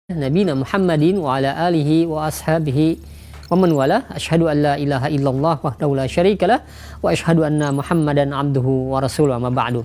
Nabiyina Muhammadin wa ala alihi wa ashabihi wa man wala. Asyhadu an la ilaha illallah wahdahu la syarikalah wa asyhadu anna Muhammadan abduhu wa rasuluhu, amma ba'du.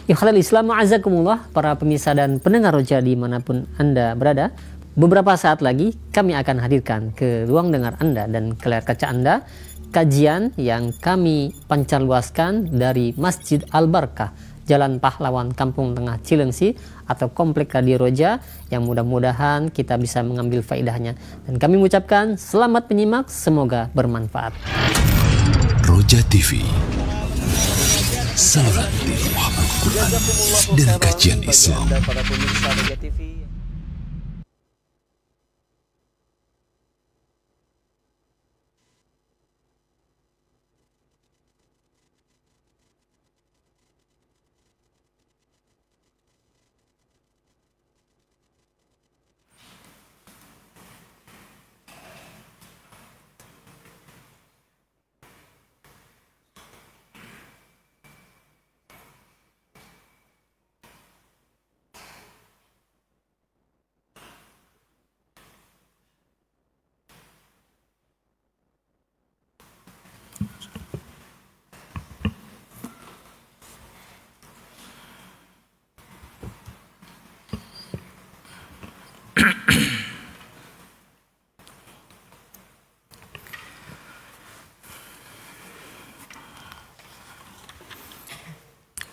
Ikhlal Islam azakumullah, para pemirsa dan pendengar Roja dimanapun Anda berada. Beberapa saat lagi kami akan hadirkan ke ruang dengar Anda dan ke layar kaca Anda kajian yang kami pancarluaskan dari Masjid Al-Barkah, Jalan Pahlawan, Kampung Tengah, Cilengsi, atau Komplek Radio Roja, yang mudah-mudahan kita bisa mengambil faedahnya. Dan kami mengucapkan selamat menyimak, semoga bermanfaat. Roja TV, saluran tiruah Al-Quran dan kajian Islam.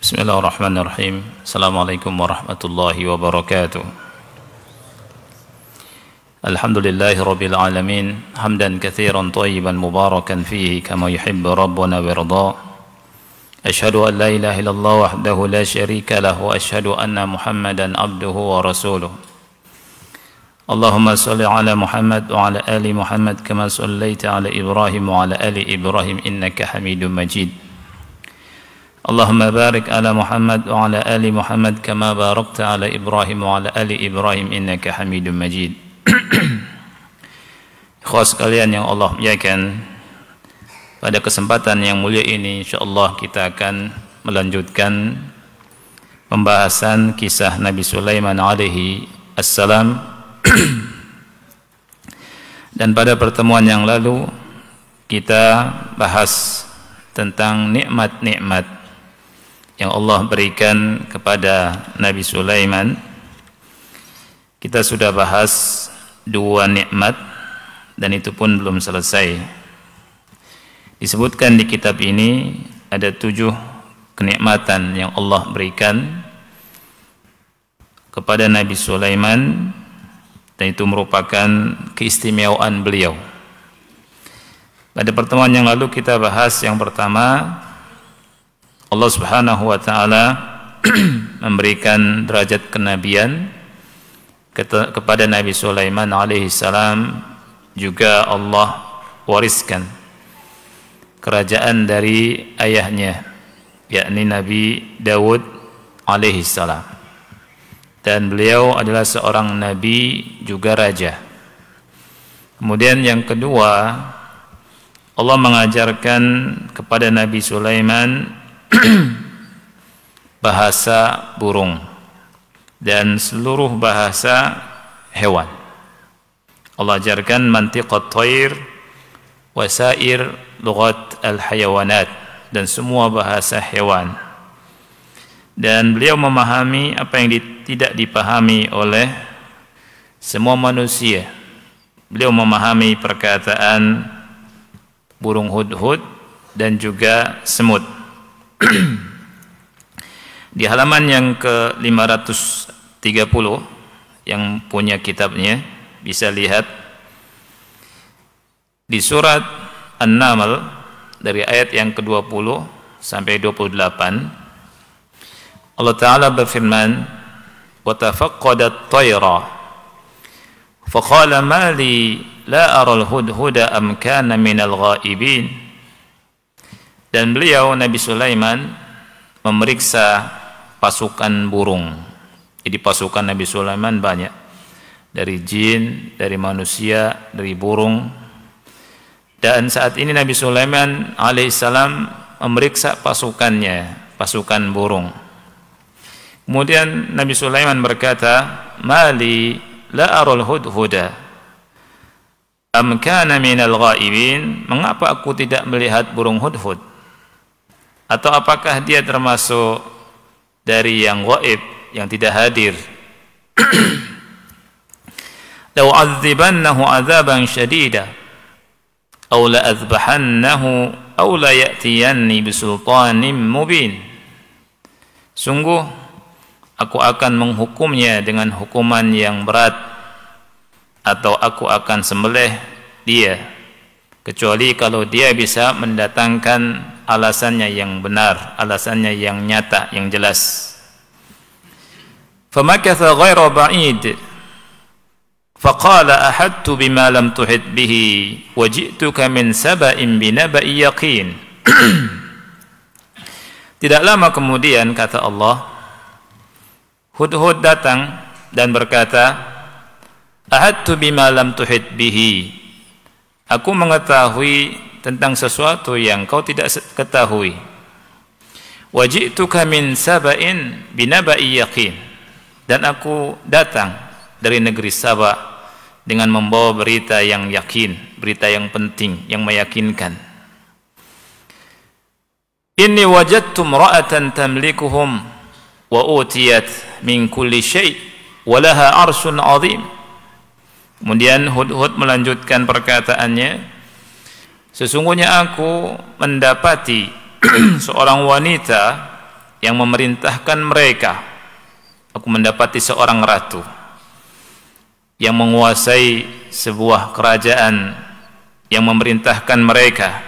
Bismillahirrahmanirrahim. Assalamualaikum warahmatullahi wabarakatuh. Alhamdulillahi rabbil alamin, hamdan katsiran thayyiban mubarakan fihi kama yuhibbu rabbuna wa yarda. Asyhadu an la ilaha illallah wahdahu la syarika lahu wa asyhadu anna Muhammadan abduhu wa rasuluh. Allahumma shalli ala Muhammad wa ala ali Muhammad kama shallaita ala Ibrahim wa ala ali Ibrahim innaka Hamidum Majid. Allahumma barik ala Muhammad wa ala ali Muhammad kama barakta ala Ibrahim wa ala ali Ibrahim innaka Hamidum Majid. Ikhwas sekalian yang Allah muliakan, pada kesempatan yang mulia ini insyaallah kita akan melanjutkan pembahasan kisah Nabi Sulaiman alaihi assalam. Dan pada pertemuan yang lalu kita bahas tentang nikmat-nikmat yang Allah berikan kepada Nabi Sulaiman. Kita sudah bahas 2 nikmat dan itu pun belum selesai. Disebutkan di kitab ini ada 7 kenikmatan yang Allah berikan kepada Nabi Sulaiman, dan itu merupakan keistimewaan beliau. Pada pertemuan yang lalu kita bahas yang pertama, Allah Subhanahu wa taala memberikan derajat kenabian kepada Nabi Sulaiman alaihi salam. Juga Allah wariskan kerajaan dari ayahnya, yakni Nabi Daud alaihi salam. Dan beliau adalah seorang nabi juga raja. Kemudian yang kedua, Allah mengajarkan kepada Nabi Sulaiman bahasa burung dan seluruh bahasa hewan. Allah ajarkan mantiqat thair wa sair lughat al-hayawanat, dan semua bahasa hewan. Dan beliau memahami apa yang tidak dipahami oleh semua manusia. Beliau memahami perkataan burung hudhud dan juga semut. Di halaman yang ke-530 yang punya kitabnya bisa lihat di surat An-Naml dari ayat yang ke-20 sampai 28, Allah Ta'ala berfirman, wa tafaqqadat tayra faqala ma li la aral hudhuda am kana minal ghaibin. Dan beliau Nabi Sulaiman memeriksa pasukan burung. Jadi pasukan Nabi Sulaiman banyak, dari jin, dari manusia, dari burung. Dan saat ini Nabi Sulaiman alaihissalam memeriksa pasukannya, pasukan burung. Kemudian Nabi Sulaiman berkata, "Mali la aral hudhuda am kana minal ghaibin, mengapa aku tidak melihat burung hudhud, atau apakah dia termasuk dari yang ghaib, yang tidak hadir. Law adzibannahu adzaban syadida aw la azbahannahu aw la ya'tiyanni bisultanin mubin. Sungguh aku akan menghukumnya dengan hukuman yang berat, atau aku akan sembelih dia, kecuali kalau dia bisa mendatangkan alasannya yang benar, alasannya yang nyata, yang jelas. Famakatha ghaira ba'id faqala ahadtu bima lam tuhit bihi waji'tuka min saba'in binaba'i yaqin. Tidak lama kemudian, kata Allah, Hudhud datang dan berkata, ahadtu bima lam tuhit bihi, aku mengetahui tentang sesuatu yang kau tidak ketahui. Waji'tuka min saba'in binaba'i yaqin, dan aku datang dari negeri Saba dengan membawa berita yang yakin, berita yang penting, yang meyakinkan. Inni wajadtu imra'atan tamlikuhum wa utiyat min kulli syai' wa laha arsyun 'azim. Kemudian Hudhud melanjutkan perkataannya, sesungguhnya aku mendapati seorang wanita yang memerintahkan mereka. Aku mendapati seorang ratu yang menguasai sebuah kerajaan, yang memerintahkan mereka.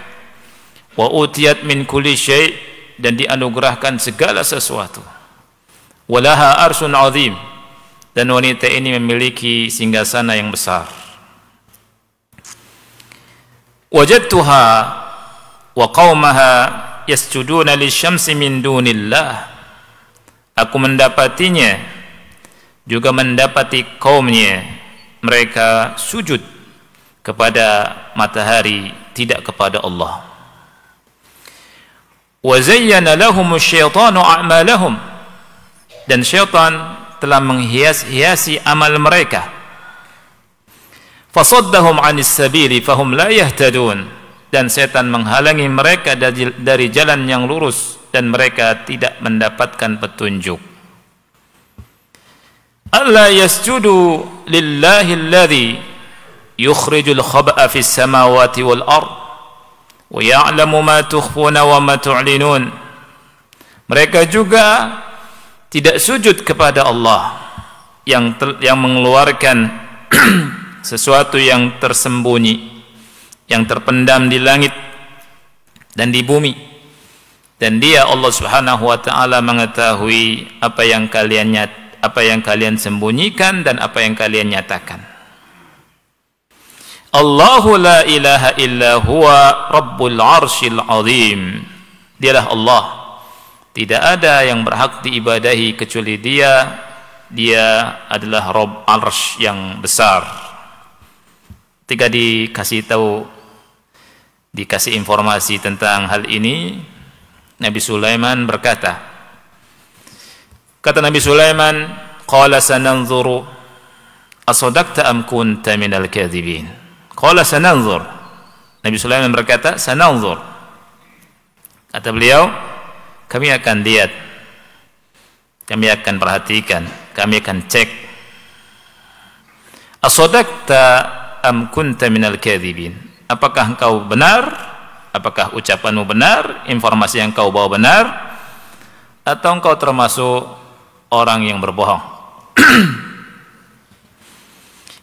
Wa utiyat min kulli syai', dan dianugerahkan segala sesuatu. Walaha arsyun 'azim, dan wanita ini memiliki singgasana yang besar. Wajadtuha wa qaumaha yasjuduna lisyamsi min dunillah. Aku mendapatinya, juga mendapati kaumnya, mereka sujud kepada matahari, tidak kepada Allah. Wa zayyana lahum asyaitanu a'malahum, dan syaitan telah menghias-hiasi amal mereka. Fasaddahum 'anis sabili fahum la yahtadun, dan setan menghalangi mereka dari jalan yang lurus, dan mereka tidak mendapatkan petunjuk. Alla yasjudu lillahi alladhi yukhrijul khaba'a fis samawati wal ard wa ya'lamu ma tukhfuna wa ma tu'linun. Mereka juga tidak sujud kepada Allah yang mengeluarkan sesuatu yang tersembunyi, yang terpendam di langit dan di bumi, dan Dia, Allah Subhanahu wa taala, mengetahui apa yang kalian sembunyikan dan apa yang kalian nyatakan. Allahu la ilaha illa huwa rabbul arsyil azim. Dialah Allah, tidak ada yang berhak diibadahi kecuali Dia. Dia adalah Rabb Arsy yang besar. Ketika dikasih informasi tentang hal ini, Nabi Sulaiman berkata, kata Nabi Sulaiman, qala sananzuru asadaqta am kunta minal kadhibin. Qala sananzur. Nabi Sulaiman berkata, sananzur. Kata beliau, kami akan lihat, kami akan perhatikan, kami akan cek. Asadaqta am kunta minal kadhibin. Apakah engkau benar? Apakah ucapanmu benar? Informasi yang kau bawa benar? Atau engkau termasuk orang yang berbohong?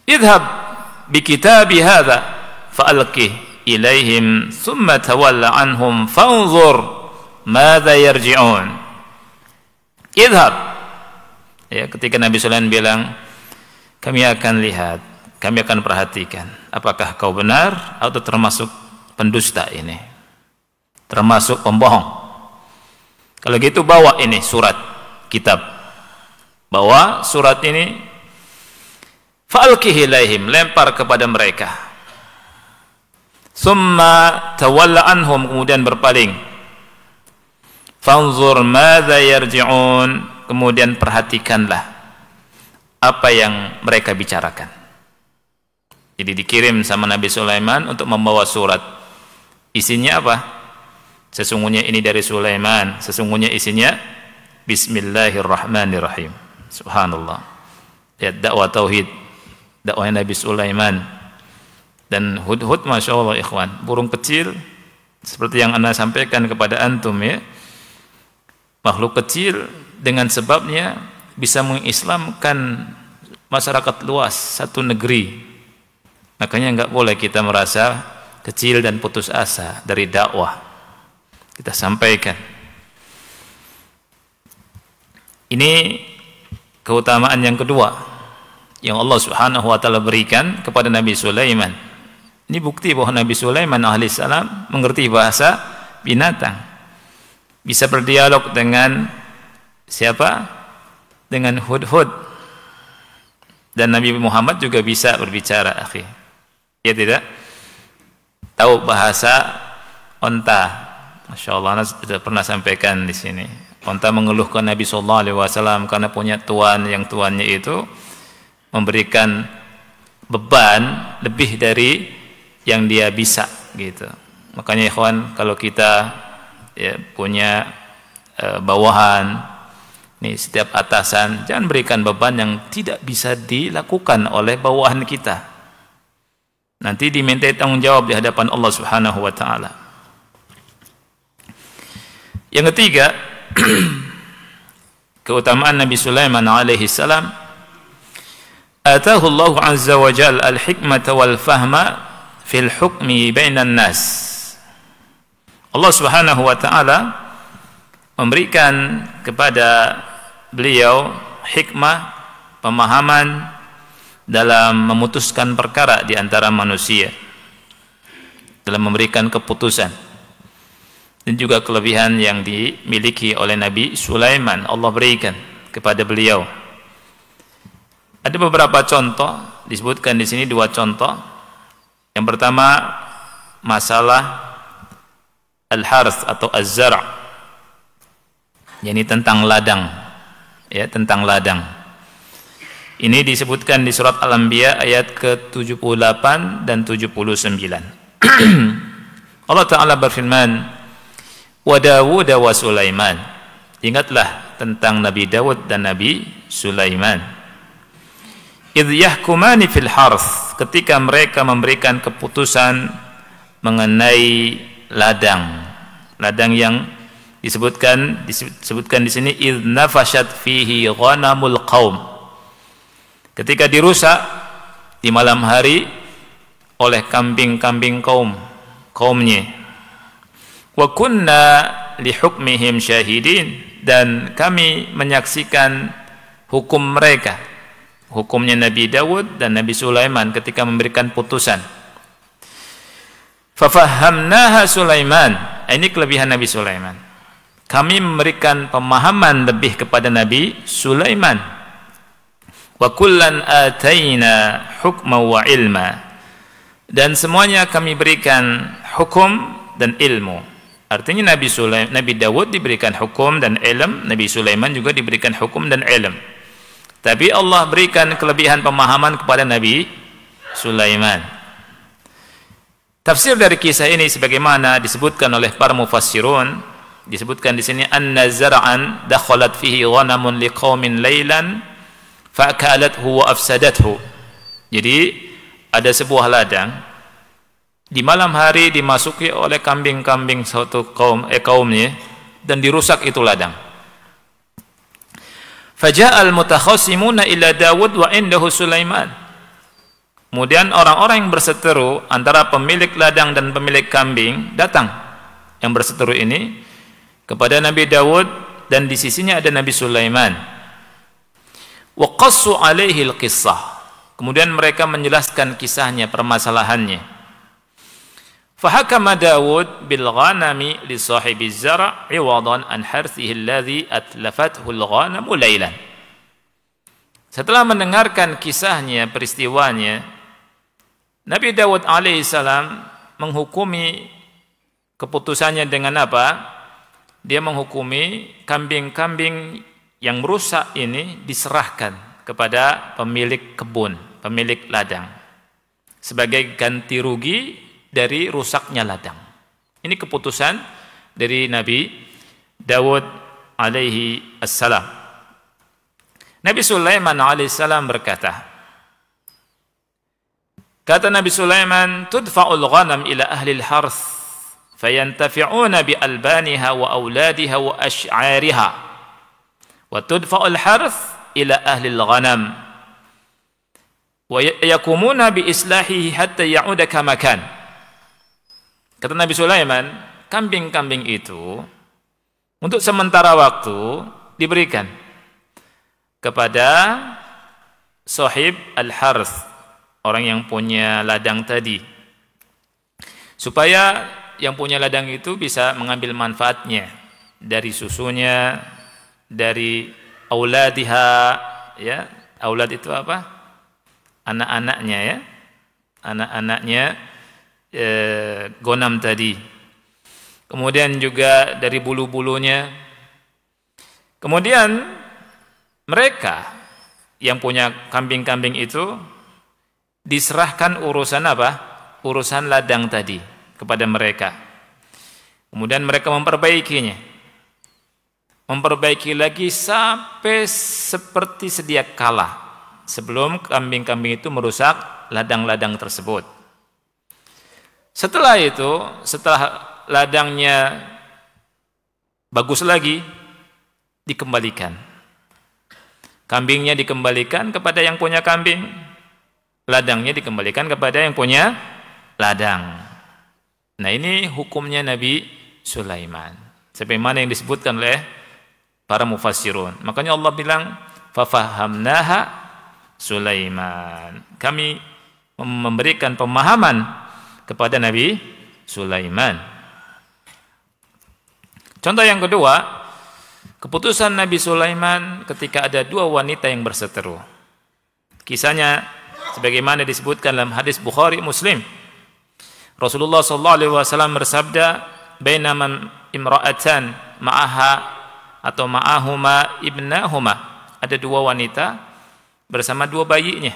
Idhab bi kitabi hadha fa'alqih ilaihim thumma tawalla anhum fanzur madza yarji'un. Idhab. Ya, ketika Nabi Sulaiman bilang, kami akan lihat, kami akan perhatikan apakah kau benar atau termasuk pendusta ini, termasuk pembohong. Kalau gitu bawa ini surat, kitab, bawa surat ini, fa'alqihi ilaihim, lempar kepada mereka. Summa tawalla anhum, kemudian berpaling. Fanzur madza yarji'un, kemudian perhatikanlah apa yang mereka bicarakan. Jadi dikirim sama Nabi Sulaiman untuk membawa surat. Isinya apa? Sesungguhnya ini dari Sulaiman, sesungguhnya isinya Bismillahirrahmanirrahim. Subhanallah. Lihat dakwah tauhid, dakwah Nabi Sulaiman. Dan hudhud, masya Allah ikhwan, burung kecil seperti yang Anda sampaikan kepada antum ya, makhluk kecil dengan sebabnya bisa mengislamkan masyarakat luas satu negeri. Makanya enggak boleh kita merasa kecil dan putus asa dari dakwah. Kita sampaikan. Ini keutamaan yang kedua yang Allah Subhanahu wa taala berikan kepada Nabi Sulaiman. Ini bukti bahwa Nabi Sulaiman alaihissalam mengerti bahasa binatang. Bisa berdialog dengan siapa? Dengan hudhud. Dan Nabi Muhammad juga bisa berbicara, akhi. Ya tidak? Tahu bahasa onta. Masya Allah, Anda sudah pernah sampaikan di sini. Onta mengeluhkan Nabi SAW karena punya tuan, yang tuannya itu memberikan beban lebih dari yang dia bisa, gitu. Makanya ikhwan, kalau kita ya, punya bawahan, nih setiap atasan jangan berikan beban yang tidak bisa dilakukan oleh bawahan kita. Nanti diminta tanggung jawab di hadapan Allah Subhanahu wa taala. Yang ketiga, keutamaan Nabi Sulaiman alaihi salam, atahu Allah azza wa jalla al-hikmata wal fahma fil hukmi bainan nas. Allah Subhanahu wa taala memberikan kepada beliau hikmah, pemahaman dalam memutuskan perkara di antara manusia, dalam memberikan keputusan, dan juga kelebihan yang dimiliki oleh Nabi Sulaiman Allah berikan kepada beliau. Ada beberapa contoh disebutkan di sini, dua contoh. Yang pertama masalah al-harth atau az-zar', yakni tentang ladang, ya, tentang ladang. Ini disebutkan di surat Al-Anbiya ayat ke-78 dan 79. Allah Ta'ala berfirman, wa Dawud wa Sulaiman. Ingatlah tentang Nabi Dawud dan Nabi Sulaiman. Idh yahkumani fil harth, ketika mereka memberikan keputusan mengenai ladang. Ladang yang disebutkan di sini idh nafashat fihi ghanamul qaum. Ketika dirusak di malam hari oleh kambing-kambing kaumnya. Wa kunna li hukmihim syahidin, dan kami menyaksikan hukum mereka, hukumnya Nabi Dawud dan Nabi Sulaiman ketika memberikan putusan. Fafahamnaha Sulaiman. Ini kelebihan Nabi Sulaiman. Kami memberikan pemahaman lebih kepada Nabi Sulaiman. Wa kullan ataina hukma wa ilma. Dan semuanya kami berikan hukum dan ilmu. Artinya Nabi Dawud diberikan hukum dan ilm, Nabi Sulaiman juga diberikan hukum dan ilm. Tapi Allah berikan kelebihan pemahaman kepada Nabi Sulaiman. Tafsir dari kisah ini sebagaimana disebutkan oleh para mufassirun, disebutkan di sini anna zar'an dakhalat fihi ghanamun liqaumin lailan fa'akalathu wa afsadathu. Jadi ada sebuah ladang di malam hari dimasuki oleh kambing-kambing suatu kaumnya dan dirusak itu ladang. Faja'al mutakhasimuna ila Dawud wa indahu Sulaiman. Kemudian orang-orang yang berseteru antara pemilik ladang dan pemilik kambing datang. Yang berseteru ini kepada Nabi Dawud dan di sisinya ada Nabi Sulaiman. Wa qassu alaihi al-qissah. Kemudian mereka menjelaskan kisahnya, permasalahannya. Fahakama Dawud bil ghanami li sahibi zar' iwadan an harthihi alladhi atlafathu al-ghanamu laylan. Setelah mendengarkan kisahnya, peristiwanya, Nabi Dawud alaihissalam menghukumi keputusannya dengan apa? Dia menghukumi kambing-kambing yang merusak ini diserahkan kepada pemilik kebun, pemilik ladang, sebagai ganti rugi dari rusaknya ladang. Ini keputusan dari Nabi Daud alaihi assalam. Nabi Sulaiman alaihi salam berkata, kata Nabi Sulaiman, tudfa'ul ghanam ila ahli al-harth fayantafi'una bi albaniha wa auladiha wa ash'ariha wa tudfa'ul harth ila ahli al-ghanam wa yakumuna bi islahihi hatta ya'uda kama kan. Kata Nabi Sulaiman, kambing-kambing itu untuk sementara waktu diberikan kepada sahib al-harth, orang yang punya ladang tadi, supaya yang punya ladang itu bisa mengambil manfaatnya dari susunya, dari auladiha, ya, aulad itu apa? Anak-anaknya, ya, anak-anaknya gonam tadi. Kemudian juga dari bulu-bulunya. Kemudian mereka yang punya kambing-kambing itu diserahkan urusan apa? Urusan ladang tadi kepada mereka. Kemudian mereka memperbaikinya. Memperbaiki lagi sampai seperti sedia kala sebelum kambing-kambing itu merusak ladang-ladang tersebut. Setelah itu, setelah ladangnya bagus lagi, dikembalikan. Kambingnya dikembalikan kepada yang punya kambing, ladangnya dikembalikan kepada yang punya ladang. Nah, ini hukumnya Nabi Sulaiman, sebagaimana yang disebutkan oleh para mufassirun. Makanya Allah bilang, fafahamnaha Sulaiman. Kami memberikan pemahaman kepada Nabi Sulaiman. Contoh yang kedua, keputusan Nabi Sulaiman ketika ada dua wanita yang berseteru. Kisahnya sebagaimana disebutkan dalam hadis Bukhari Muslim. Rasulullah SAW bersabda, bainama imra'atan ma'aha atau ma'ahuma ibnahuma. Ada dua wanita bersama dua bayinya.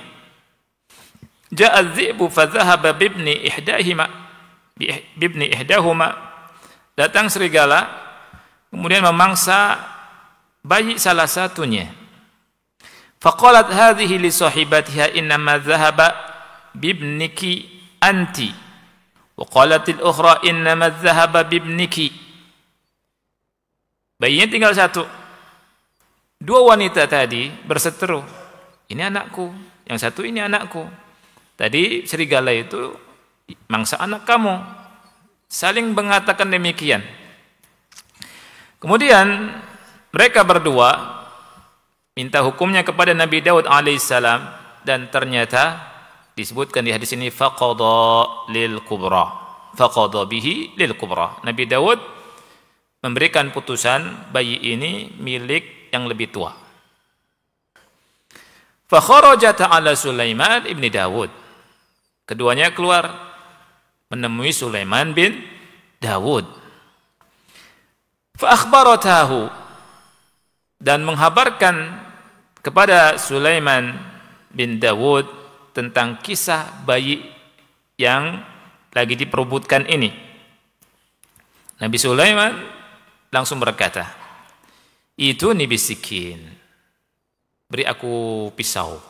Ja'a adh-dhi'bu fadhahaba bibni ihdahuma. Datang serigala kemudian memangsa bayi salah satunya. Faqalat hadhihi li sahibatiha innama dhahaba bibniki anti. Wa qalatil ukhra innama dhahaba bibniki. Bayinya tinggal satu. Dua wanita tadi berseteru. Ini anakku, yang satu ini anakku. Tadi serigala itu mangsa anak kamu. Saling mengatakan demikian. Kemudian mereka berdua minta hukumnya kepada Nabi Daud alaihissalam, dan ternyata disebutkan di hadis ini faqadha lil kubra. Faqadha bihi lil kubra. Nabi Daud memberikan putusan bayi ini milik yang lebih tua. Fa kharajat ala Sulaiman ibni Daud. Keduanya keluar menemui Sulaiman bin Daud. Fa akhbaratahu, dan menghabarkan kepada Sulaiman bin Daud tentang kisah bayi yang lagi diperebutkan ini. Nabi Sulaiman langsung berkata, itu ni bisikin, beri aku pisau.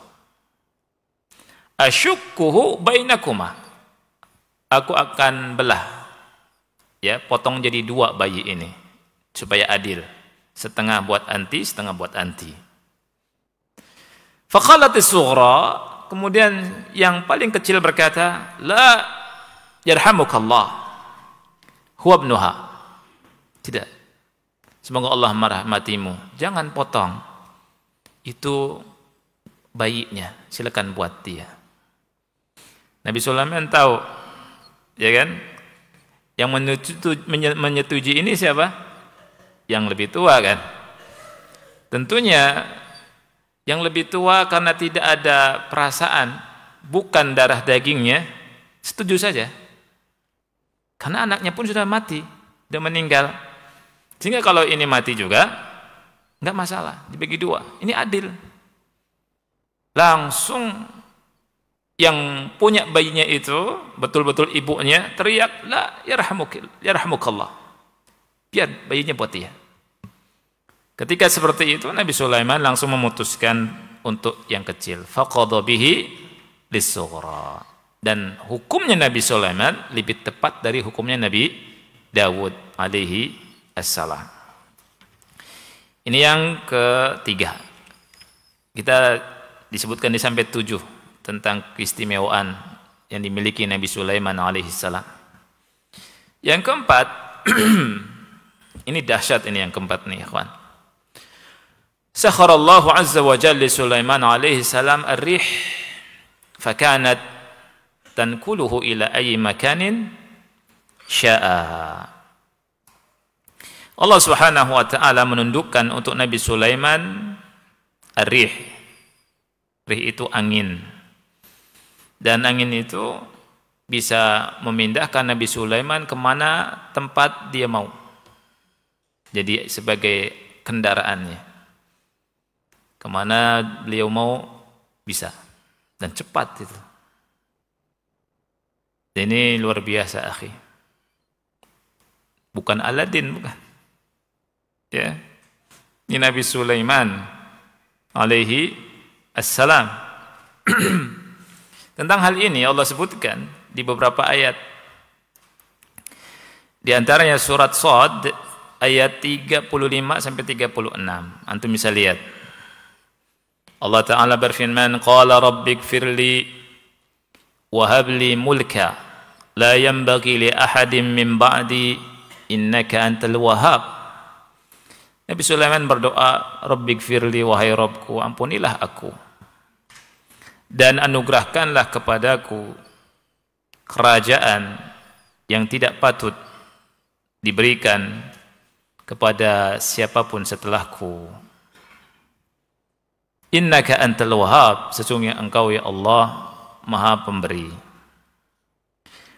Asyukkuhu bainakuma, aku akan belah, ya, potong jadi dua bayi ini supaya adil, setengah buat anti, setengah buat anti. Faqalatis sughra, kemudian yang paling kecil berkata, la yarhamukallah huwa ibnuha. Tidak, semoga Allah merahmatimu, jangan potong, itu bayinya, silakan buat dia. Nabi Sulaiman tahu, ya kan, yang menyetujui ini siapa? Yang lebih tua kan. Tentunya yang lebih tua karena tidak ada perasaan, bukan darah dagingnya, setuju saja. Karena anaknya pun sudah mati, sudah meninggal. Sehingga kalau ini mati juga, enggak masalah, dibagi dua. Ini adil. langsung yang punya bayinya itu, betul-betul ibunya teriak, la yarhamukallah, biar bayinya buat dia. Ketika seperti itu Nabi Sulaiman langsung memutuskan untuk yang kecil, faqadha bihi lis-sughra. Dan hukumnya Nabi Sulaiman lebih tepat dari hukumnya Nabi Dawud alaihi assalam. Ini yang ketiga. Kita disebutkan di sampai 7 tentang keistimewaan yang dimiliki Nabi Sulaiman alaihi salam. Yang keempat, ini dahsyat ini yang keempat nih, ikhwan. Sakharallahu azza wa jalla li Sulaiman alaihi salam ar-rih fakanat tankuluhu ila ayyi makanin syaa. Allah Subhanahu wa taala menundukkan untuk Nabi Sulaiman ar-rih. Rih itu angin. Dan angin itu bisa memindahkan Nabi Sulaiman kemana tempat dia mau. Jadi sebagai kendaraannya. Kemana beliau mau bisa. Dan cepat itu. Dan ini luar biasa, akhi. Bukan Aladin, bukan. Ya. Ini Nabi Sulaiman alaihi assalam. Tentang hal ini Allah sebutkan di beberapa ayat. Di antaranya surat Shad ayat 35 sampai 36. Antum bisa lihat. Allah Ta'ala berfirman, qala rabbighfirli wa habli mulka la yanbaghi li ahadin min ba'di innaka antal wahhab. Nabi Sulaiman berdoa, rabbighfirli, wahai Rabbku, ampunilah aku dan anugerahkanlah kepadaku kerajaan yang tidak patut diberikan kepada siapapun setelahku. Innaka antal wahhab, sesungguhnya engkau ya Allah maha pemberi.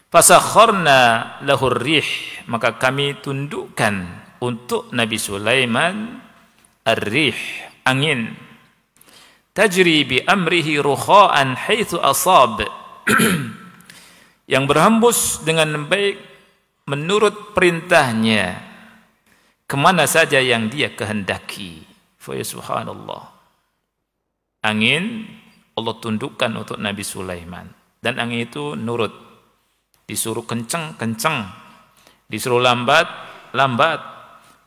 Fasakharna lahur rih, maka kami tundukkan untuk Nabi Sulaiman ar-rih, angin. Tajri bi amrihi rukha'an haitsu asab, yang berhembus dengan baik menurut perintahnya kemana saja yang dia kehendaki. Fa subhanallah. Angin Allah tundukkan untuk Nabi Sulaiman, dan angin itu nurut, disuruh kencang, kencang, disuruh lambat, lambat,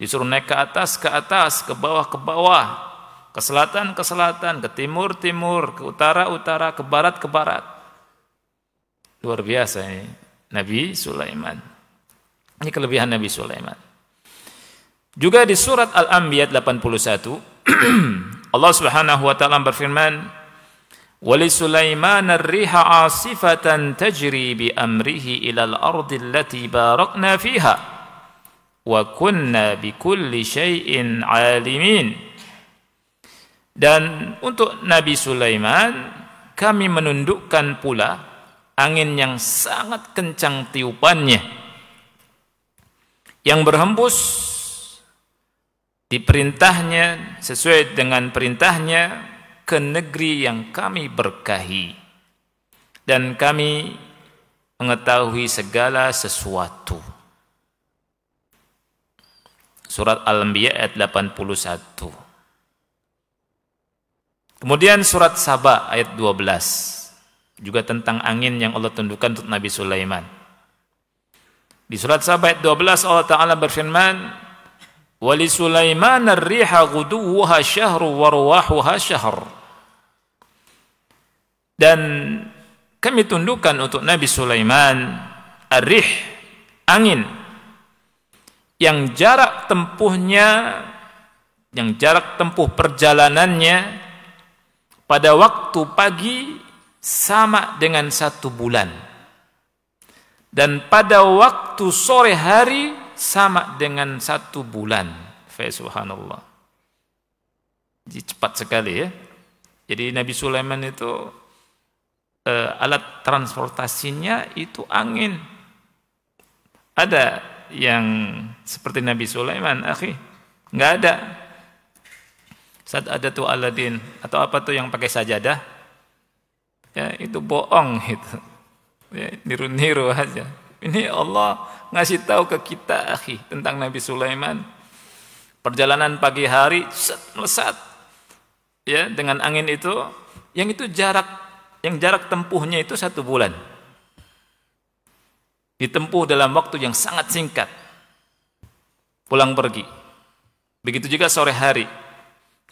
disuruh naik ke atas, ke bawah, ke selatan, ke timur, ke utara, ke barat. Luar biasa ini Nabi Sulaiman. Ini kelebihan Nabi Sulaiman. Juga di surat Al-Anbiya 81 Allah Subhanahu wa taala berfirman, "Wa li Sulaiman ar-riha 'asifatan tajri bi amrihi ila al-ardi allati barakna fiha wa kunna bi kulli syai'in 'alimin." Dan untuk Nabi Sulaiman kami menundukkan pula angin yang sangat kencang tiupannya, yang berhembus diperintahnya, sesuai dengan perintahnya ke negeri yang kami berkahi, dan kami mengetahui segala sesuatu. Surat Al-Anbiya ayat 81. Kemudian surat Saba ayat 12 juga tentang angin yang Allah tundukkan untuk Nabi Sulaiman. Di surat Saba ayat 12 Allah Ta'ala berfirman, Wali Sulaiman ar-riha ghuduwuha syahru wa ruwahuha syahr. Dan kami tundukkan untuk Nabi Sulaiman ar-rih, angin, yang jarak tempuhnya, yang jarak tempuh perjalanannya pada waktu pagi sama dengan 1 bulan, dan pada waktu sore hari sama dengan 1 bulan. Subhanallah. Jadi cepat sekali ya. Jadi Nabi Sulaiman itu alat transportasinya itu angin. Ada yang seperti Nabi Sulaiman, akhi? Enggak ada. Saat ada tuh Aladin atau apa tuh yang pakai sajadah, Ya, itu bohong itu. Ya, niru-niru aja. Ini Allah ngasih tahu ke kita, akhi, tentang Nabi Sulaiman. Perjalanan pagi hari, melesat. Ya, dengan angin itu, yang jarak tempuhnya itu 1 bulan. Ditempuh dalam waktu yang sangat singkat. Pulang pergi. Begitu juga sore hari.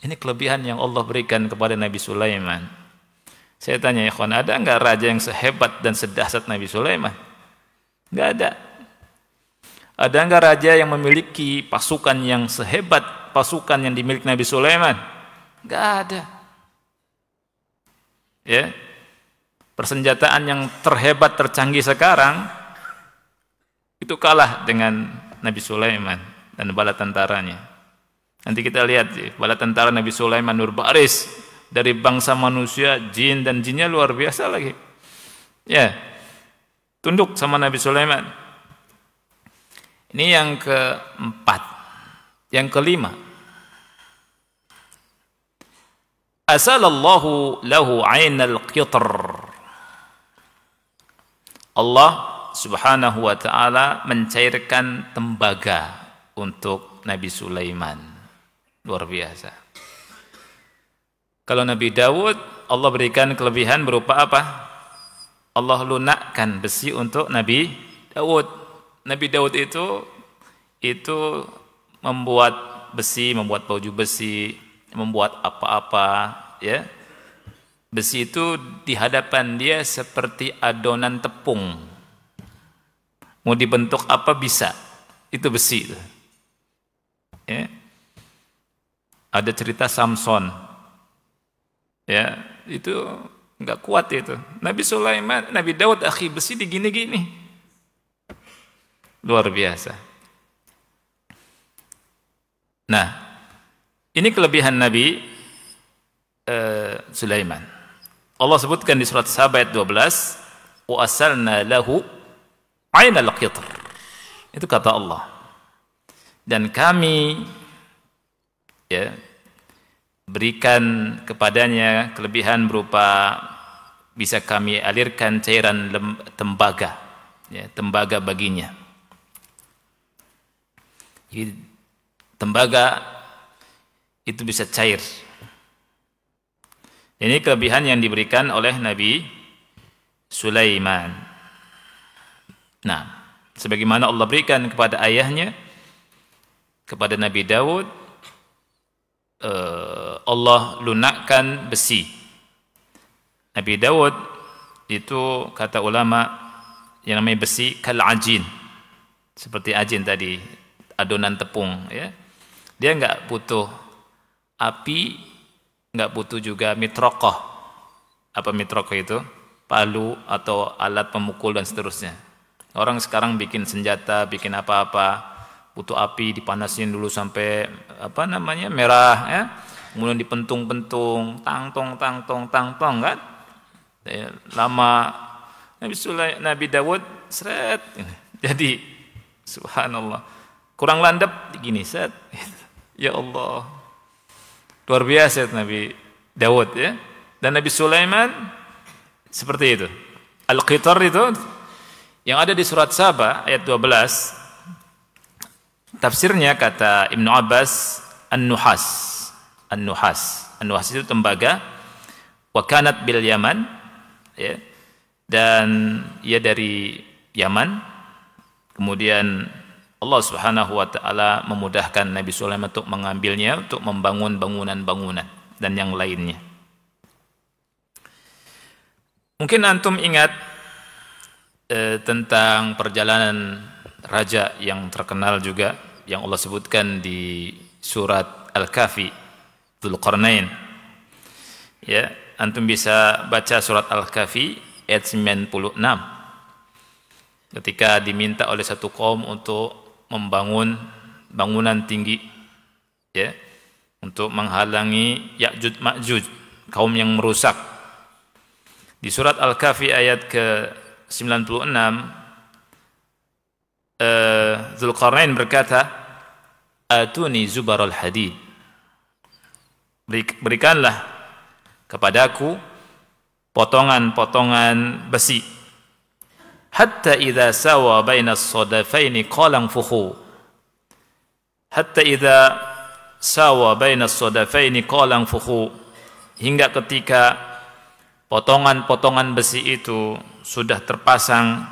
Ini kelebihan yang Allah berikan kepada Nabi Sulaiman. Saya tanya, ya kawan, ada enggak raja yang sehebat dan sedahsyat Nabi Sulaiman? Enggak ada. Ada enggak raja yang memiliki pasukan yang sehebat pasukan yang dimiliki Nabi Sulaiman? Enggak ada. Ya. Persenjataan yang terhebat, tercanggih sekarang itu kalah dengan Nabi Sulaiman dan bala tentaranya. Nanti kita lihat bala tentara Nabi Sulaiman berbaris dari bangsa manusia, jin, dan jinnya luar biasa lagi. Ya, tunduk sama Nabi Sulaiman. Ini yang keempat. Yang kelima, asalallahu lahu ainal qitr. Allah subhanahu wa ta'ala mencairkan tembaga untuk Nabi Sulaiman. Luar biasa. Kalau Nabi Daud, Allah berikan kelebihan berupa apa? Allah lunakkan besi untuk Nabi Daud. Nabi Daud itu membuat besi, membuat baju besi, membuat apa-apa, ya. Besi itu di hadapan dia seperti adonan tepung. Mau dibentuk apa bisa. Itu besi itu. Ya. Ada cerita Samson. Ya, itu enggak kuat itu. Nabi Sulaiman, Nabi Daud, akhi, besi digini-gini. Luar biasa. Nah, ini kelebihan Nabi Sulaiman. Allah sebutkan di surat Saba ayat 12, wa asalna lahu ainal qitr. Itu kata Allah. Dan kami, ya, berikan kepadanya kelebihan berupa bisa kami alirkan cairan tembaga, ya, tembaga baginya. Jadi, tembaga itu bisa cair. Ini kelebihan yang diberikan oleh Nabi Sulaiman. Nah, sebagaimana Allah berikan kepada ayahnya, kepada Nabi Daud, Allah lunakkan besi. Nabi Daud itu kata ulama yang namanya besi kal ajin, seperti ajin tadi, adonan tepung, ya. Dia enggak butuh api, enggak butuh juga mitrokoh. Apa mitrokoh itu? Palu atau alat pemukul dan seterusnya. Orang sekarang bikin senjata, bikin apa-apa, butuh api, dipanasin dulu sampai apa namanya merah, ya. Kemudian dipentung-pentung, tangtong kan? Lama. Nabi Daud seret. Jadi subhanallah. Kurang landep gini set. Ya Allah. Luar biasa Nabi Daud, ya. Dan Nabi Sulaiman seperti itu. Al-Qitar itu yang ada di surat Saba ayat 12. Tafsirnya kata Ibnu Abbas an-nuhas itu tembaga, wa kanat bil Yaman, ya, dan ia dari Yaman. Kemudian Allah Subhanahu wa taala memudahkan Nabi Sulaiman untuk mengambilnya untuk membangun bangunan-bangunan dan yang lainnya. Mungkin antum ingat tentang perjalanan raja yang terkenal juga yang Allah sebutkan di surat Al-Kahfi, Dzulqarnain. Ya, antum bisa baca surat Al-Kahfi ayat 96. Ketika diminta oleh satu kaum untuk membangun bangunan tinggi, ya, untuk menghalangi Ya'juj Ma'juj, kaum yang merusak. Di surat Al-Kahfi ayat ke-96, Dzulqarnain berkata, atuni zubaral hadid, berikanlah kepadaku potongan-potongan besi. Hatta idza sawa baina as-sadafaini qala anfukhu. Hatta idza sawa baina as-sadafaini qala anfukhu. Hingga ketika potongan-potongan besi itu sudah terpasang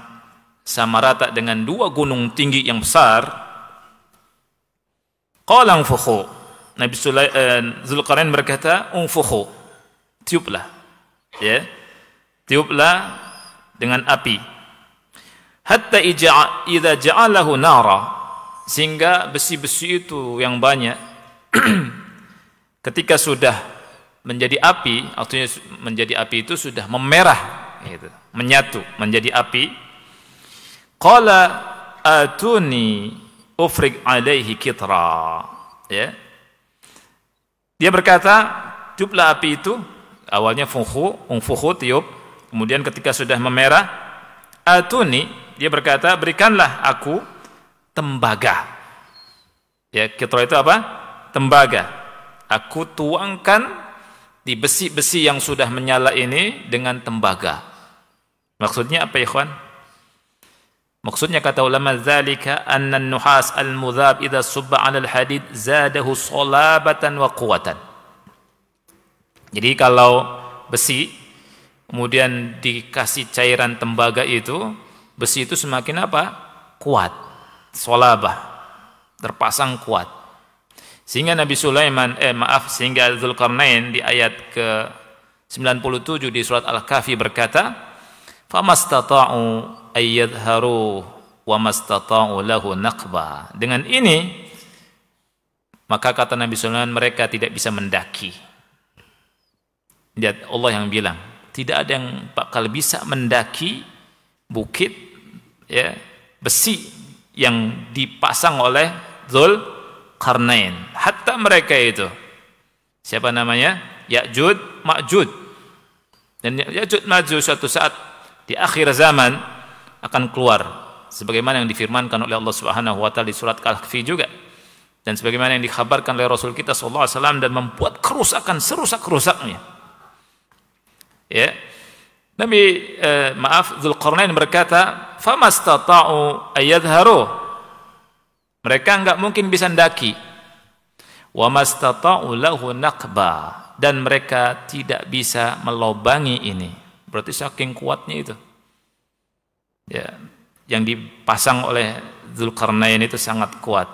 sama rata dengan dua gunung tinggi yang besar, qala anfukhu. Nabi Zulkarnain berkata, unfukhu, tiuplah, ya, tiuplah dengan api. Hatta idza ja'alahu nara, sehingga besi-besi itu yang banyak ketika sudah menjadi api, artinya menjadi api itu sudah memerah, gitu, menyatu menjadi api. Qala atuni ufrig alaihi kitra, ya. Dia berkata, tiuplah api itu, awalnya unfukhu, tiup, kemudian ketika sudah memerah, atuni, dia berkata, berikanlah aku tembaga. Ya, kitra itu apa? Tembaga. Aku tuangkan di besi-besi yang sudah menyala ini dengan tembaga. Maksudnya apa, ikhwan? Maksudnya kata ulama, dzalika anna an-nuhas al-mudhab idza subba 'ala al-hadid zadahu salabatan wa quwwatan. Jadi kalau besi kemudian dikasih cairan tembaga itu, besi itu semakin apa? Kuat. Salabah. Terpasang kuat. Sehingga Nabi Sulaiman sehingga Zulkarnain di ayat ke-97 di surat Al-Kahfi berkata, famastata'u ayyadharu wa mastata'u lahu naqba. Dengan ini maka kata Nabi Sulaiman, mereka tidak bisa mendaki. Lihat, Allah yang bilang, tidak ada yang bakal bisa mendaki bukit, ya, besi yang dipasang oleh Zulkarnain. Hatta mereka itu, siapa namanya? Ya'jud, Ma'jud. Dan Ya'jud, Ma'jud suatu saat di akhir zaman akan keluar, sebagaimana yang difirmankan oleh Allah Subhanahu wa taala di surat Kahfi juga, dan sebagaimana yang dikhabarkan oleh Rasul kita sallallahu alaihi wasallam, dan membuat kerusakan serusak-rusaknya. Ya. Nabi Zulkarnain berkata, famastata'u ayyadharu. Mereka enggak mungkin bisa mendaki. Wa mastata'u lahu naqba, dan mereka tidak bisa melobangi ini. Berarti saking kuatnya itu, ya, yang dipasang oleh Zulkarnain itu sangat kuat.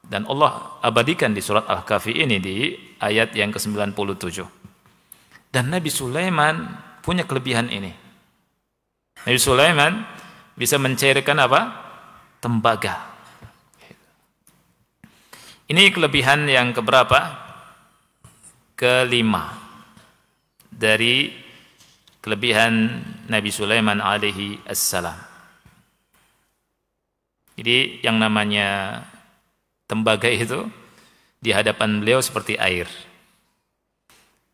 Dan Allah abadikan di surat Al-Kahfi ini di ayat yang ke-97. Dan Nabi Sulaiman punya kelebihan ini. Nabi Sulaiman bisa mencairkan apa? Tembaga. Ini kelebihan yang keberapa? Kelima dari kelebihan Nabi Sulaiman alaihi assalam. Jadi yang namanya tembaga itu di hadapan beliau seperti air.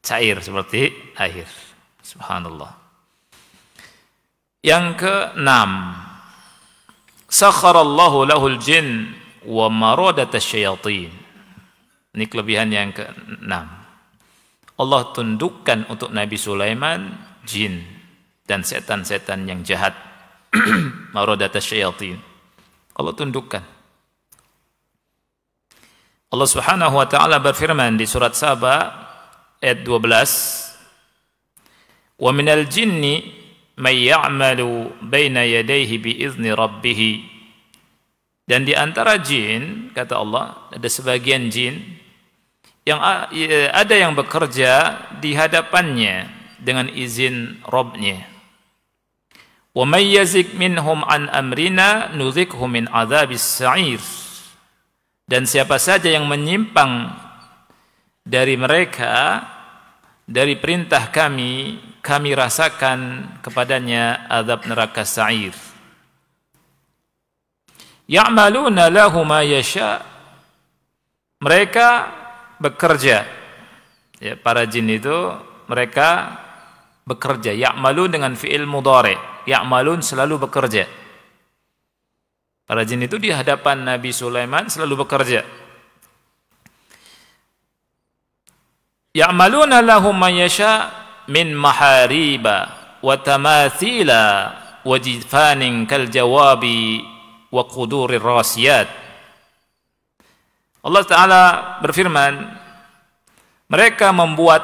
Cair seperti air. Subhanallah. Yang ke-6, sakharallahu lahul jin wa maradatasy syayatin. Ini kelebihan yang ke-6. Allah tundukkan untuk Nabi Sulaiman jin dan setan-setan yang jahat. Maradatasy syayatin. Allah tundukkan. Allah Subhanahu wa taala berfirman di surat Saba ayat 12, wa minal jinni may ya'malu baina yadayhi bi izni rabbih. Dan di antara jin, kata Allah, ada sebagian jin yang ada yang bekerja di hadapannya dengan izin Rabb-nya. Wa may yazik minhum an amrina nuzikhu min adzabis sa'ir. Dan siapa saja yang menyimpang dari mereka dari perintah kami, kami rasakan kepadanya azab neraka sa'ir. Ya'maluna lahu ma yasha. Mereka bekerja, ya, para jin itu mereka bekerja. Ya'malun dengan fi'il mudhari. Ya'malun selalu bekerja. Para jin itu di hadapan Nabi Sulaiman selalu bekerja. Ya'maluna lahum ma yasha, min mahariba wa tamathila wa jidfanin kal jawabi wa qudurir rasiyat. Allah Ta'ala berfirman, mereka membuat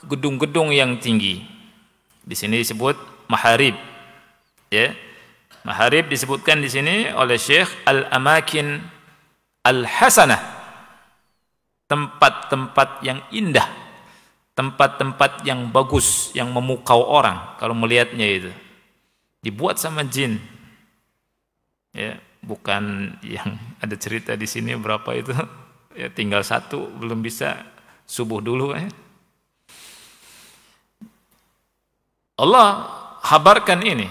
gedung-gedung yang tinggi. Di sini disebut maharib. Ya. Maharib disebutkan di sini oleh Syekh al-amakin al-hasanah. Tempat-tempat yang indah, tempat-tempat yang bagus, yang memukau orang kalau melihatnya itu. Dibuat sama jin. Ya, bukan yang ada cerita di sini berapa itu, ya tinggal satu belum bisa subuh dulu ya. Allah habarkan ini,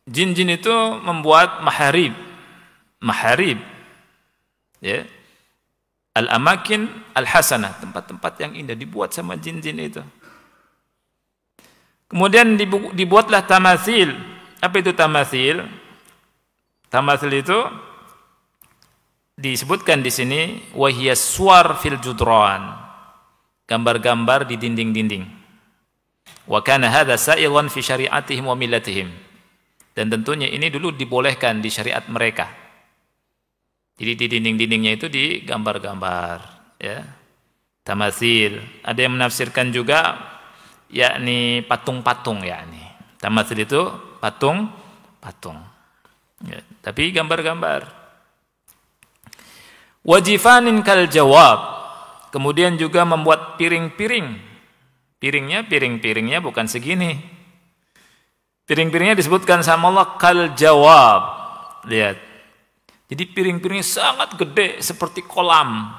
jin-jin itu membuat maharib, ya, al-amakin al-hasanah, tempat-tempat yang indah dibuat sama jin-jin itu. Kemudian dibuatlah tamathil. Apa itu tamathil? Tamathil itu disebutkan di sini wahiyas suwar fil judran, gambar-gambar di dinding-dinding. Wa kana hadza sa'ilan fi syari'atihim wa millatihim. Dan tentunya ini dulu dibolehkan di syariat mereka. Jadi di dinding-dindingnya itu digambar-gambar, ya. Tamathil. Ada yang menafsirkan juga yakni patung-patung, yakni. Tamathil itu patung-patung. Ya, tapi gambar-gambar. Wajifanin kal jawab. Kemudian juga membuat piring-piring. Piring-piringnya bukan segini. Piring-piringnya disebutkan sama Allah kal jawab. Lihat. Jadi piring-piringnya sangat gede seperti kolam.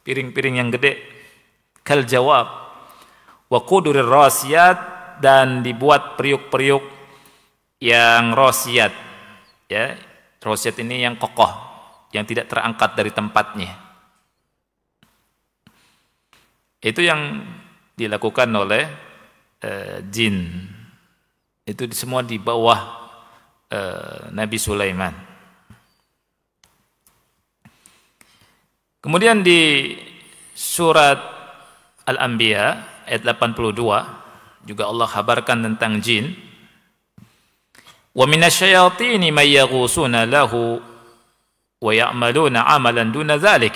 Piring-piring yang gede. Kal jawab. Wa qudurir rasiyat, dan dibuat periuk-periuk yang rosiyat. Ya, rosiyat ini yang kokoh, yang tidak terangkat dari tempatnya. Itu yang dilakukan oleh jin. Itu semua di bawah Nabi Sulaiman. Kemudian di surat Al-Anbiya ayat 82 juga Allah kabarkan tentang jin. Wa minasyayatini may yaghusuna lahu wa ya'maluna 'amalan duna dzalik.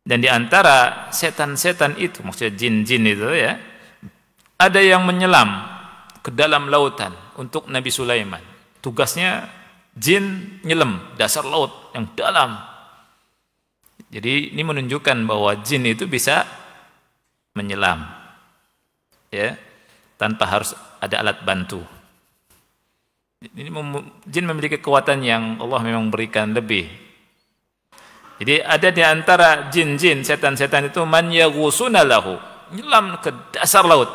Dan di antara setan-setan itu, maksudnya jin-jin itu ya, ada yang menyelam ke dalam lautan untuk Nabi Sulaiman. Tugasnya jin nyelam dasar laut yang dalam. Jadi ini menunjukkan bahwa jin itu bisa menyelam, ya, tanpa harus ada alat bantu. Ini jin memiliki kekuatan yang Allah memang berikan lebih. Jadi ada di antara jin-jin, setan-setan itu man yaghusuna lahu, nyelam ke dasar laut.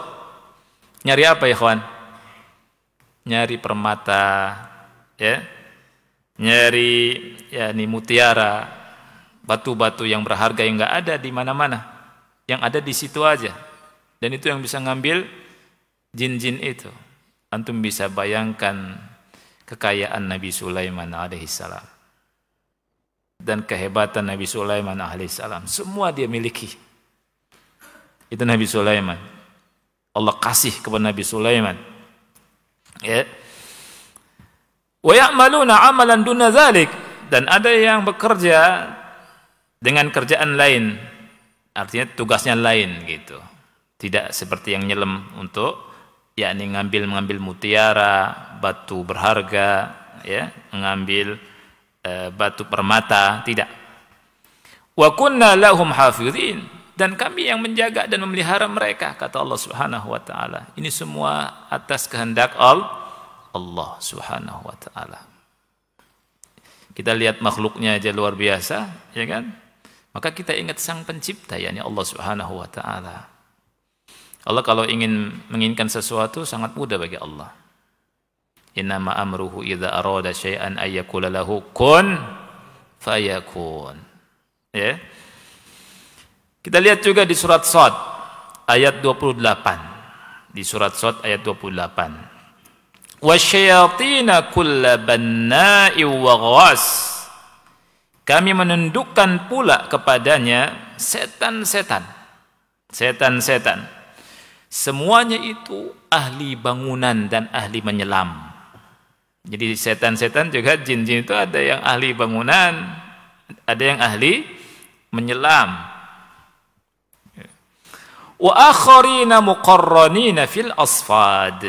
Nyari apa ya kawan? Nyari permata, ya. Nyari yakni mutiara, batu-batu yang berharga yang enggak ada di mana-mana. Yang ada di situ aja. Dan itu yang bisa ngambil jin-jin itu. Antum bisa bayangkan kekayaan Nabi Sulaiman alaihissalam dan kehebatan Nabi Sulaiman alaihissalam, semua dia miliki. Itu Nabi Sulaiman. Allah kasih kepada Nabi Sulaiman. Ya. Wa ya'maluna 'amalan duna dzalik, dan ada yang bekerja dengan kerjaan lain. Artinya tugasnya lain gitu. Tidak seperti yang nyelam untuk yakni mengambil mutiara, batu berharga, ya, mengambil batu permata, tidak. Wa kunna lahum hafizin, dan kami yang menjaga dan memelihara mereka, kata Allah Subhanahu wa taala. Ini semua atas kehendak Allah Subhanahu wa taala. Kita lihat makhluknya aja luar biasa, ya kan? Maka kita ingat sang pencipta, yakni Allah Subhanahu wa taala. Allah kalau menginginkan sesuatu sangat mudah bagi Allah. Innama amruhu idza arada syai'an ay yaqula lahu kun fayakun. Ya. Kita lihat juga di surat Shad ayat 28. Di surat Shad ayat 28. Wasyayatina kulla banna'i wa ghawas. Kami menundukkan pula kepadanya setan-setan. Setan-setan. Semuanya itu ahli bangunan dan ahli menyelam. Jadi setan-setan juga, jin-jin itu ada yang ahli bangunan, ada yang ahli menyelam. Wa akharina muqarranina fil asfad.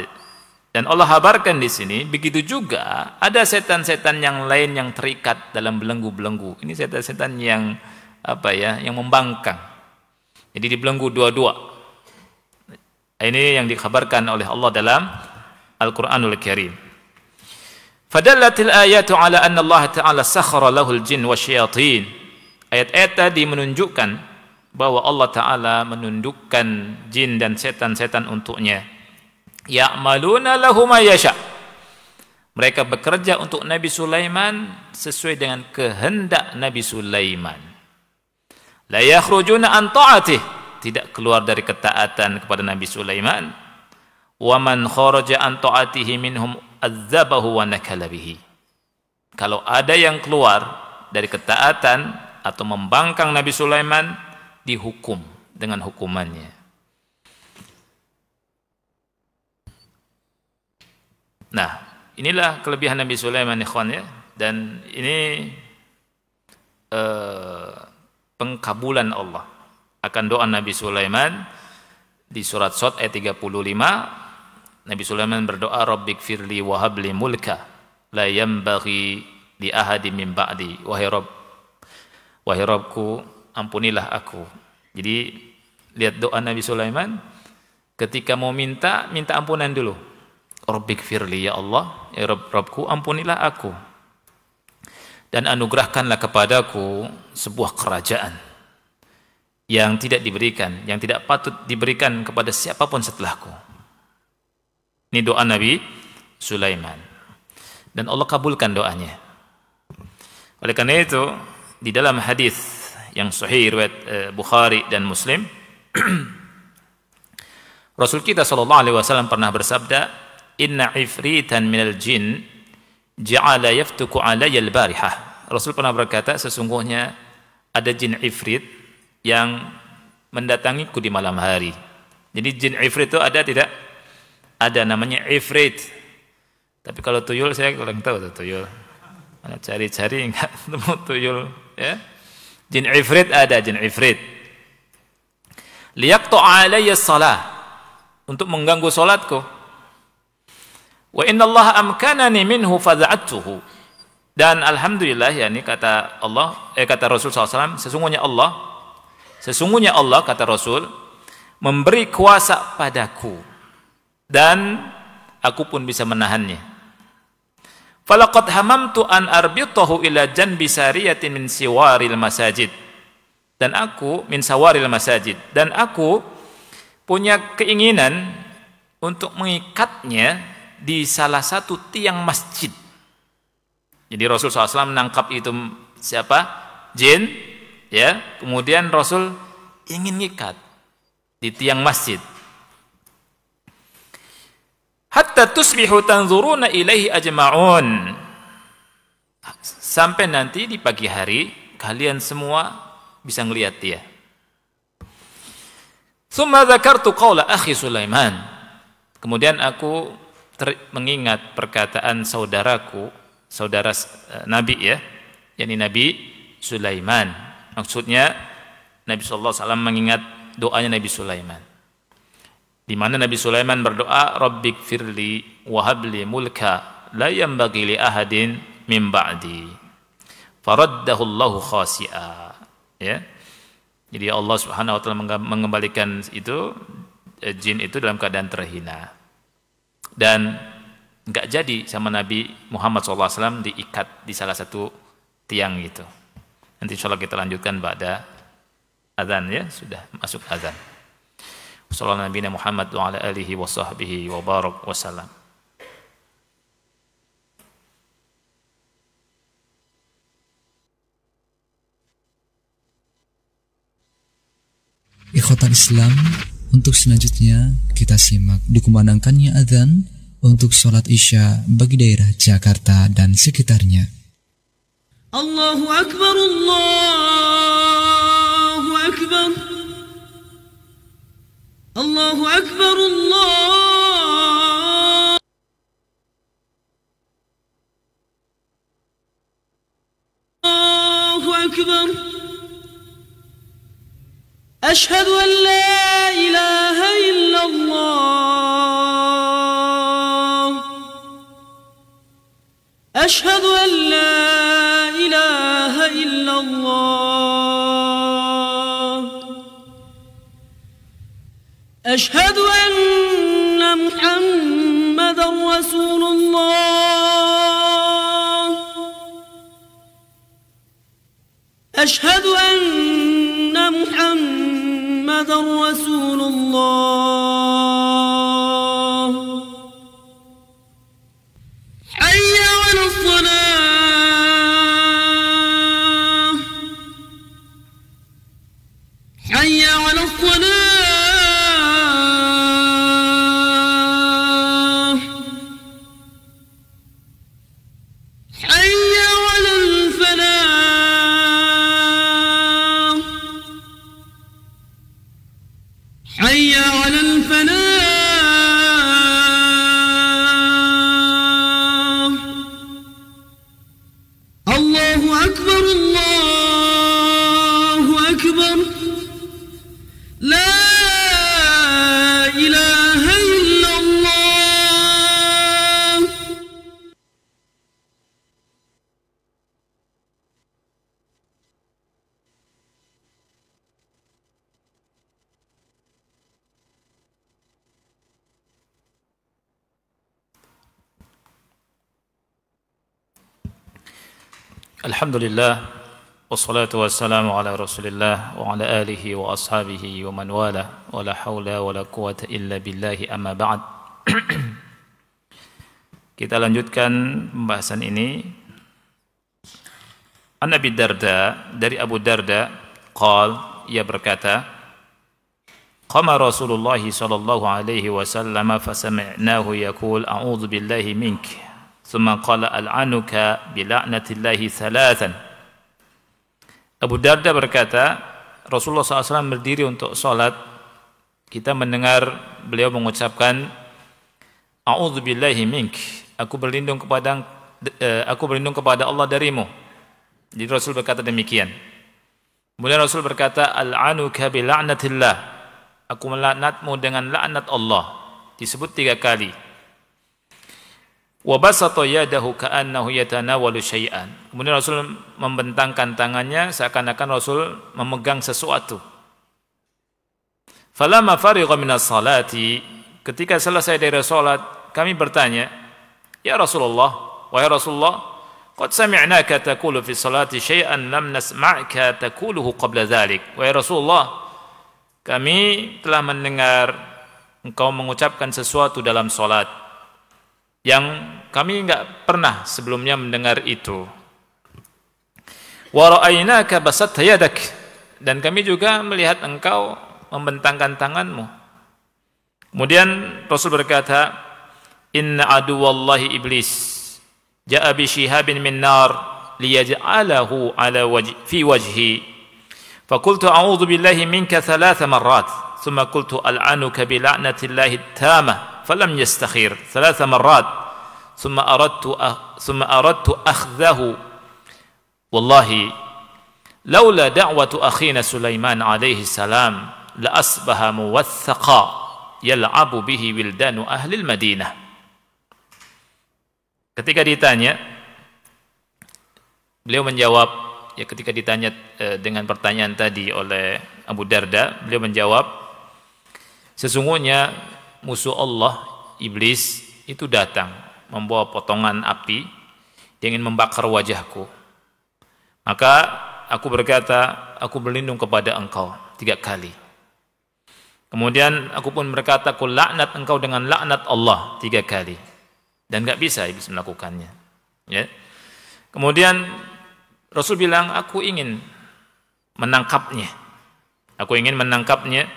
Dan Allah habarkan di sini, begitu juga ada setan-setan yang lain yang terikat dalam belenggu-belenggu. Ini setan-setan yang yang membangkang. Jadi dibelenggu dua-dua. Ini yang dikabarkan oleh Allah dalam Al-Qur'anul Karim. Fadallatil ayatu ala anna Allah Ta'ala sakhara lahul jin wa syayatin. Ayat-ayat tadi menunjukkan bahwa Allah Ta'ala menundukkan jin dan setan-setan untuknya. Ya'maluna lahu ma yasha. Mereka bekerja untuk Nabi Sulaiman sesuai dengan kehendak Nabi Sulaiman. La yakhrujuna an ta'atih. Tidak keluar dari ketaatan kepada Nabi Sulaiman. Wa man kharaja an ta'atihi minhum adzabahu wa nakala bihi. Kalau ada yang keluar dari ketaatan atau membangkang Nabi Sulaiman, dihukum dengan hukumannya. Nah, inilah kelebihan Nabi Sulaiman, ikhwan ya. Dan ini pengkabulan Allah akan doa Nabi Sulaiman di surat Shad ayat 35. Nabi Sulaiman berdoa, Rabbik firli wa habli mulka la yanbaghi li ahadin min ba'di. Wahai Rabbku, ampunilah aku. Jadi lihat doa Nabi Sulaiman ketika mau minta ampunan dulu. Rabbik firli, ya Allah, ya Rabbku, ampunilah aku dan anugerahkanlah kepadaku sebuah kerajaan yang tidak diberikan, yang tidak patut diberikan kepada siapapun setelahku. Ini doa Nabi Sulaiman. Dan Allah kabulkan doanya. Oleh karena itu, di dalam hadis yang sahih riwayat Bukhari dan Muslim, Rasul kita SAW pernah bersabda, Inna ifritan minal jin ja'ala yaftuku alayya al-barihah. Rasul pernah berkata, sesungguhnya ada jin ifrit yang mendatangiku di malam hari. Jadi jin ifrit itu ada tidak? Ada, namanya ifrit. Tapi kalau tuyul saya kurang tahu tuh tuyul. Mana cari-cari enggak temu tuyul, ya. Jin ifrit ada, jin ifrit. Liyaqta alayya shalah, untuk mengganggu salatku. Wa innallaha amkanani minhu fadza'atuhu. Dan alhamdulillah, yakni kata Allah, kata Rasul SAW, Sesungguhnya Allah, kata Rasul, memberi kuasa padaku dan aku pun bisa menahannya. Falaqad hamamtu an arbitahu ila janbi sariyatin min siwaril masajid. Dan aku min sawaril masajid, dan aku punya keinginan untuk mengikatnya di salah satu tiang masjid. Jadi Rasul SAW menangkap itu siapa? Jin. Ya, kemudian Rasul ingin ngikat di tiang masjid. Hatta tusbihu tanzuruna ilaihi ajma'un. Sampai nanti di pagi hari kalian semua bisa ngelihat dia. Tsumma dzakartu qaula akhi Sulaiman. Kemudian aku mengingat perkataan saudara Nabi ya, yakni Nabi Sulaiman. Maksudnya Nabi SAW mengingat doanya Nabi Sulaiman, di mana Nabi Sulaiman berdoa, Rabbik firli wa habli mulka la yanbaghi li ahadin min ba'di. Faraddahu Allahu khasi'a. Ya. Jadi Allah Subhanahu wa taala mengembalikan itu jin itu dalam keadaan terhina. Dan enggak jadi sama Nabi Muhammad SAW diikat di salah satu tiang itu. Nanti insyaallah kita lanjutkan ba'da azan ya, sudah masuk azan. Wassallallahu nabiyana Muhammad wa ala alihi wa sahbihi wa barak wa salam. Ikhwatal Islam, untuk selanjutnya kita simak dikumandangkannya azan untuk sholat Isya bagi daerah Jakarta dan sekitarnya. Allahu Akbar, Allahu Akbar. الله أكبر الله أكبر أشهد أن لا إله إلا الله أشهد أن لا إله إلا الله أشهد أن محمدا رسول الله أشهد أن محمدا رسول الله حي على الصلاة حي على الصلاة حي على الفلاح حي على الفلاح الله أكبر الله أكبر لا إله إلا الله Alhamdulillah wassalatu wassalamu ala Rasulillah wa ala alihi wa ashabihi wa man wala wa la haula wa la quwata illa billahi amma ba'd. Kita lanjutkan pembahasan ini. An Abi Darda, dari Abu Darda, ia berkata, qama Rasulullah sallallahu alaihi wasallam fasami'nahu yaqul a'udzu billahi mink. ثم قال ألعنك بلعنة الله ثلاثا. Abu Darda berkata, Rasulullah SAW berdiri untuk sholat. Kita mendengar beliau mengucapkan, A'udzu billahi mink. Aku berlindung kepada Allah darimu. Jadi Rasul berkata demikian. Kemudian Rasul berkata, Al'anuka bila'natillah. Aku melaknatmu dengan laknat Allah. Disebut 3 kali. Wa basata yadahu ka'annahu yatanawalu syai'an. Kemudian Rasul membentangkan tangannya seakan-akan Rasul memegang sesuatu. Falamma farigha minas salati, ketika selesai dari salat, kami bertanya, "Ya Rasulullah, wahai Rasulullah, qad sami'naka taqulu fi salati syai'an lam nasma'ka taquluhu qabla dhalik." Wahai Rasulullah, kami telah mendengar engkau mengucapkan sesuatu dalam salat yang kami enggak pernah sebelumnya mendengar itu. Wa ra'aynaka basatta yadak, dan kami juga melihat engkau membentangkan tanganmu. Kemudian Rasul berkata, inna aduwallahi iblis ja'a bi shihabin min nar liyaj'alahu ala fi wajhi. Faqultu a'udzu billahi minka 3 marrat, thumma qultu al'anuka bi la'natillahi tamah. فلم يستخير 3 مرات ثم أردت أخذه والله لولا دعوة أخينا سليمان عليه السلام لأصبح موثقا يلعب به ولدان أهل المدينة. Ketika ditanya, beliau menjawab, ketika ditanya dengan pertanyaan tadi oleh Abu Darda, beliau menjawab, sesungguhnya musuh Allah, iblis, itu datang membawa potongan api, dia ingin membakar wajahku. Maka aku berkata, aku berlindung kepada engkau 3 kali. Kemudian aku pun berkata, aku laknat engkau dengan laknat Allah 3 kali. Dan gak bisa iblis melakukannya. Ya. Kemudian Rasul bilang, aku ingin menangkapnya. Aku ingin menangkapnya.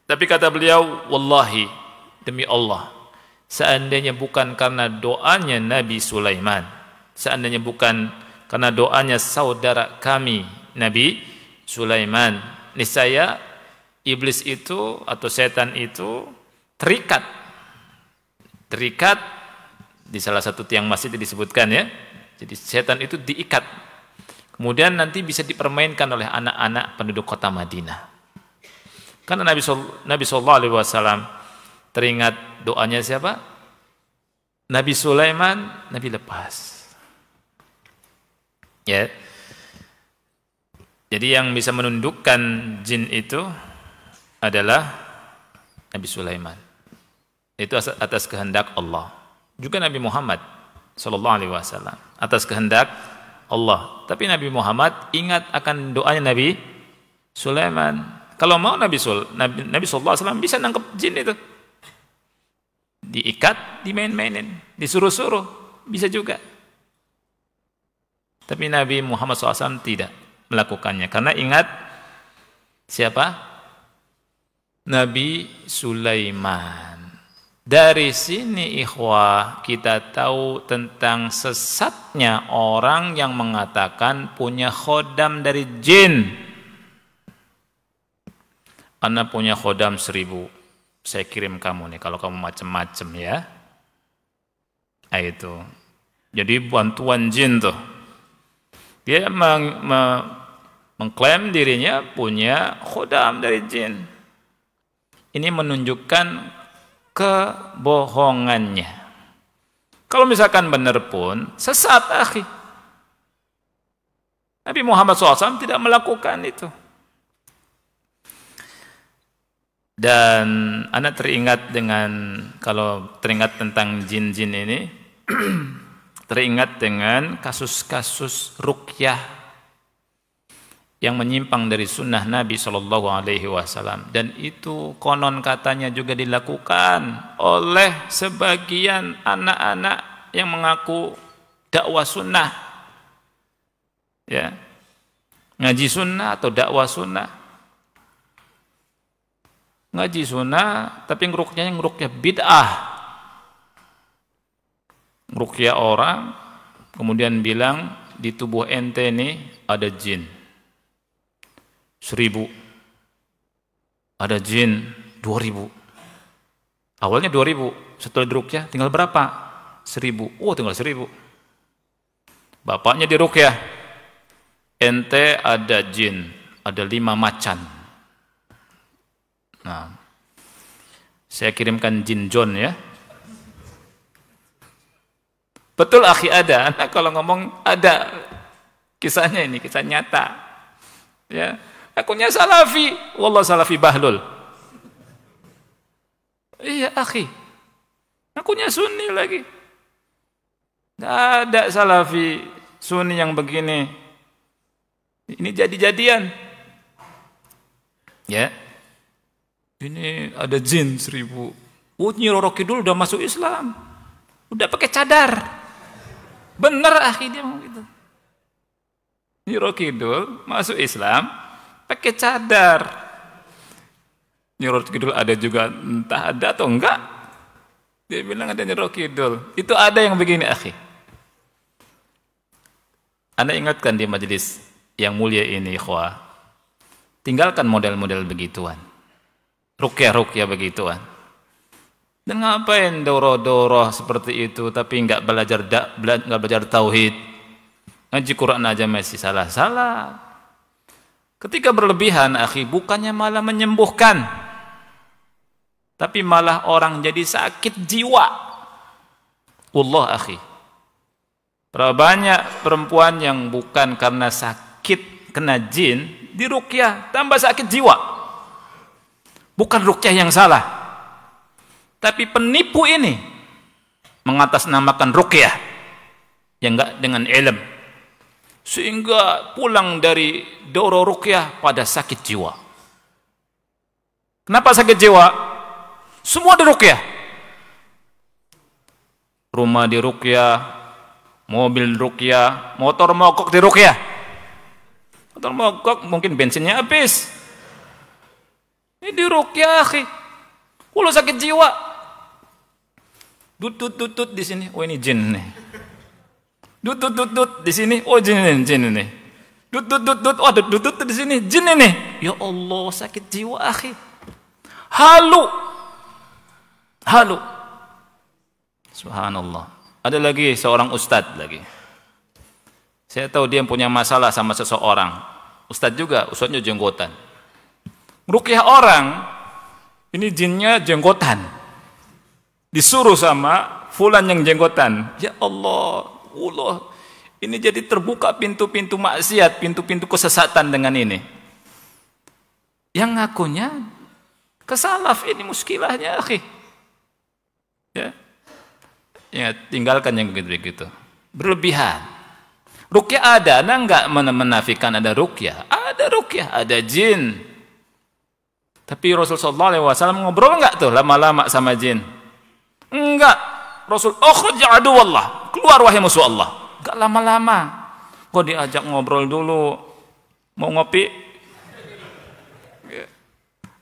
Tapi kata beliau, wallahi, demi Allah, seandainya bukan karena doanya Nabi Sulaiman, seandainya bukan karena doanya saudara kami Nabi Sulaiman, niscaya iblis itu atau setan itu terikat di salah satu tiang masjid disebutkan ya. Jadi setan itu diikat. Kemudian nanti bisa dipermainkan oleh anak-anak penduduk kota Madinah. Karena Nabi sallallahu alaihi wasallam teringat doanya siapa? Nabi Sulaiman, Nabi lepas. Ya. Jadi yang bisa menundukkan jin itu adalah Nabi Sulaiman. Itu atas kehendak Allah. Juga Nabi Muhammad sallallahu alaihi wasallam atas kehendak Allah. Tapi Nabi Muhammad ingat akan doanya Nabi Sulaiman. Kalau mau Nabi sallallahu alaihi wasallam bisa nangkep jin itu. Diikat, dimain-mainin, disuruh-suruh, bisa juga. Tapi Nabi Muhammad SAW tidak melakukannya. Karena ingat siapa? Nabi Sulaiman. Dari sini ikhwah kita tahu tentang sesatnya orang yang mengatakan punya khodam dari jin. Ana punya khodam 1000. Saya kirim kamu nih kalau kamu macem-macem ya. Nah, itu. Jadi bantuan jin tuh. Dia mengklaim dirinya punya khodam dari jin. Ini menunjukkan kebohongannya. Kalau misalkan benar pun sesat akhi. Nabi Muhammad SAW tidak melakukan itu. Dan anak kalau teringat tentang jin-jin ini, teringat dengan kasus-kasus ruqyah yang menyimpang dari sunnah Nabi Shallallahu Alaihi Wasallam. Dan itu konon katanya juga dilakukan oleh sebagian anak-anak yang mengaku dakwah sunnah, ya, ngaji sunnah atau dakwah sunnah. Ngaji sunnah tapi ngerukyah bid'ah. Ngerukyah orang kemudian bilang di tubuh ente ini ada jin 1000, ada jin 2000. Awalnya 2000, setelah dirukyah tinggal berapa? 1000. Oh, tinggal 1000. Bapaknya dirukyah, ente ada jin, ada 5 macan. Nah, saya kirimkan jin John ya. Betul akhi, ada. Anak kalau ngomong ada kisahnya, ini kisah nyata. Ya, akunnya salafi, wallah salafi bahlul. Iya akhi, akunnya sunni lagi. Nggak ada salafi sunni yang begini. Ini jadi-jadian. Ya. Ini ada jin 1000. Nyi Roro Kidul udah masuk Islam. Udah pakai cadar. Bener akhi dia ngomong gitu. Nyi Roro Kidul masuk Islam pakai cadar. Nyi Roro Kidul ada juga, entah ada atau enggak. Dia bilang ada Nyi Roro Kidul. Itu ada yang begini akhi. Anda ingatkan di majelis yang mulia ini ikhwah. Tinggalkan model-model begituan. Rukyah-rukyah begituan. Dan ngapain doroh-doroh seperti itu tapi nggak belajar tauhid. Ngaji Quran aja masih salah-salah. Ketika berlebihan akhi, bukannya malah menyembuhkan, tapi malah orang jadi sakit jiwa. Wallah akhi. Berapa banyak perempuan yang bukan karena sakit kena jin dirukyah tambah sakit jiwa. Bukan rukyah yang salah, tapi penipu ini mengatasnamakan rukyah yang enggak dengan ilm, sehingga pulang dari doro rukyah pada sakit jiwa. Kenapa sakit jiwa? Semua dirukyah. Rumah dirukyah, mobil dirukyah, motor mogok dirukyah. Motor mogok mungkin bensinnya habis. Ini dirukyah akhi. Kalau sakit jiwa, Dut di sini, oh ini jin nih. Dut di sini, oh jin ini. Dut, oh dut di sini, jin ini. Ya Allah, sakit jiwa akhi. Halu. Subhanallah. Ada lagi seorang ustadz lagi. Saya tahu dia punya masalah sama seseorang. Ustadz juga, ustadznya jenggotan. Ruqyah orang, ini jinnya jenggotan. Disuruh sama fulan yang jenggotan. Ya Allah, ini jadi terbuka pintu-pintu maksiat, pintu-pintu kesesatan dengan ini. Yang ngakunya kesalaf, ini muskilahnya akhi. Ya, tinggalkan yang begitu-begitu. Berlebihan. Ruqyah ada, Anda enggak menafikan ada ruqyah. Ada ruqyah, ada jin. Tapi Rasulullah SAW ngobrol enggak tuh lama-lama sama jin? Enggak. Rasul, "Ukhruj aduwallah." Keluar wahai musuh Allah. Enggak lama-lama. Kok diajak ngobrol dulu. Mau ngopi?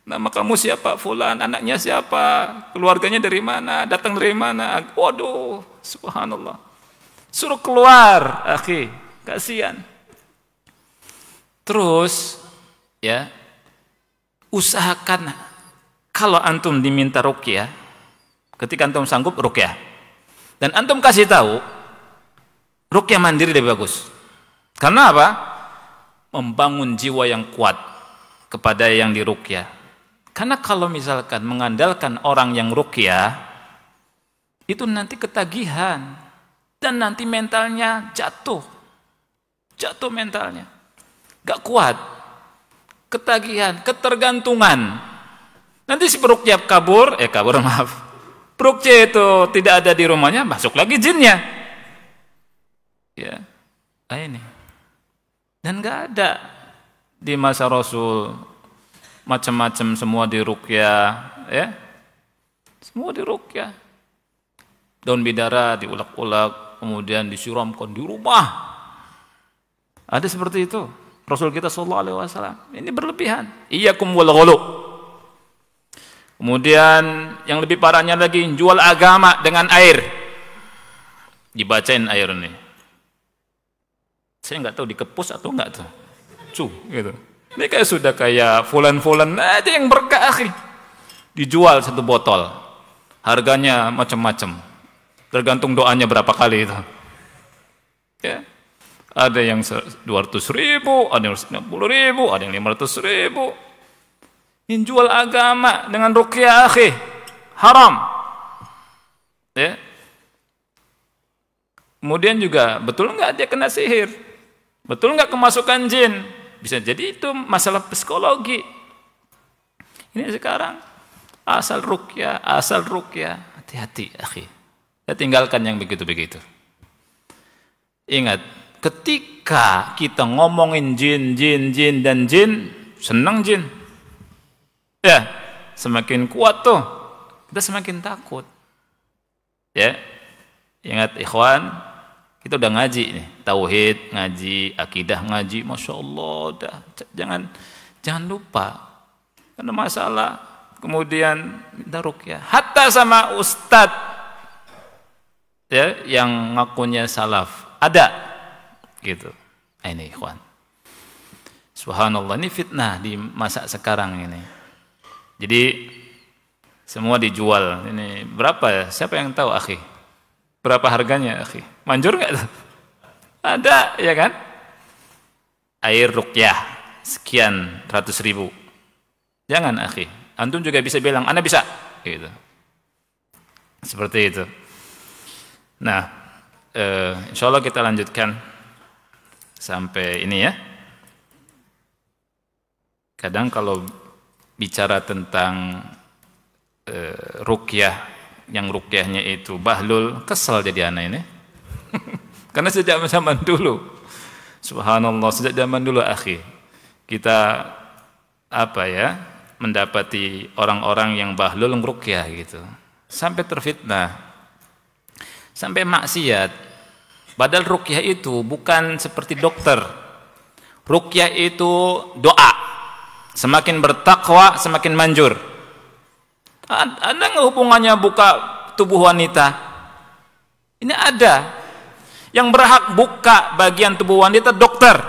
Nama kamu siapa? Fulan. Anaknya siapa? Keluarganya dari mana? Datang dari mana? Waduh, subhanallah. Suruh keluar, akhi. Kasihan. Terus, ya, usahakan kalau antum diminta ruqyah, ketika antum sanggup ruqyah, dan antum kasih tahu, ruqyah mandiri lebih bagus. Karena apa? Membangun jiwa yang kuat kepada yang diruqyah. Karena kalau misalkan mengandalkan orang yang ruqyah, itu nanti ketagihan dan nanti mentalnya jatuh mentalnya, gak kuat, ketagihan, ketergantungan. Nanti si peruqyah kabur, peruqyah itu tidak ada di rumahnya, masuk lagi jinnya. Ya, ini. Dan gak ada di masa Rasul. Macam-macam semua diruqyah, ya. Semua diruqyah. Daun bidara diulek-ulek, kemudian disiramkan di rumah. Ada seperti itu. Rasul kita sallallahu alaihi wasallam. Ini berlebihan. Iyyakum wal ghulu. Kemudian yang lebih parahnya lagi, jual agama dengan air. Dibacain air nih. Saya nggak tahu dikepus atau enggak tuh. Gitu. Ini kayak sudah kayak fulan-fulan aja yang berkah akhi. Dijual satu botol. Harganya macam-macam. Tergantung doanya berapa kali itu. Ya. Ada yang 200.000, ada yang 150.000, ada yang 500.000. Ini jual agama dengan ruqyah akhi. Haram. Ya. Kemudian juga betul enggak dia kena sihir? Betul enggak kemasukan jin? Bisa jadi itu masalah psikologi. Ini sekarang asal ruqyah. Hati-hati, akhi. Ya, tinggalkan yang begitu-begitu. Ingat, ketika kita ngomongin jin, senang jin. Ya, semakin kuat tuh, kita semakin takut. Ya, ingat ikhwan, kita udah ngaji nih, tauhid ngaji, akidah ngaji, masya Allah, udah jangan lupa, karena masalah kemudian minta ruqyah, hatta sama ustadz, ya, yang ngakunya salaf, ada, gitu. Ini ikhwan, subhanallah, ini fitnah di masa sekarang ini. Jadi semua dijual, ini berapa? Siapa yang tahu akhi? Berapa harganya, akhi? Manjur nggak? Ada, ya kan? Air ruqyah sekian 100.000. Jangan, akhi. Antum juga bisa bilang, ana bisa. Gitu. Seperti itu. Nah, insya Allah kita lanjutkan sampai ini ya. Kadang kalau bicara tentang ruqyah, yang ruqyahnya itu bahlul, kesel jadi anak ini. Karena sejak zaman dulu, subhanallah, sejak zaman dulu akhi, kita mendapati orang-orang yang bahlul ngeruqyah gitu, sampai terfitnah, sampai maksiat. Padahal ruqyah itu bukan seperti dokter. Ruqyah itu doa. Semakin bertakwa, semakin manjur. Ada nggak hubungannya buka tubuh wanita? Ini ada. Yang berhak buka bagian tubuh wanita dokter.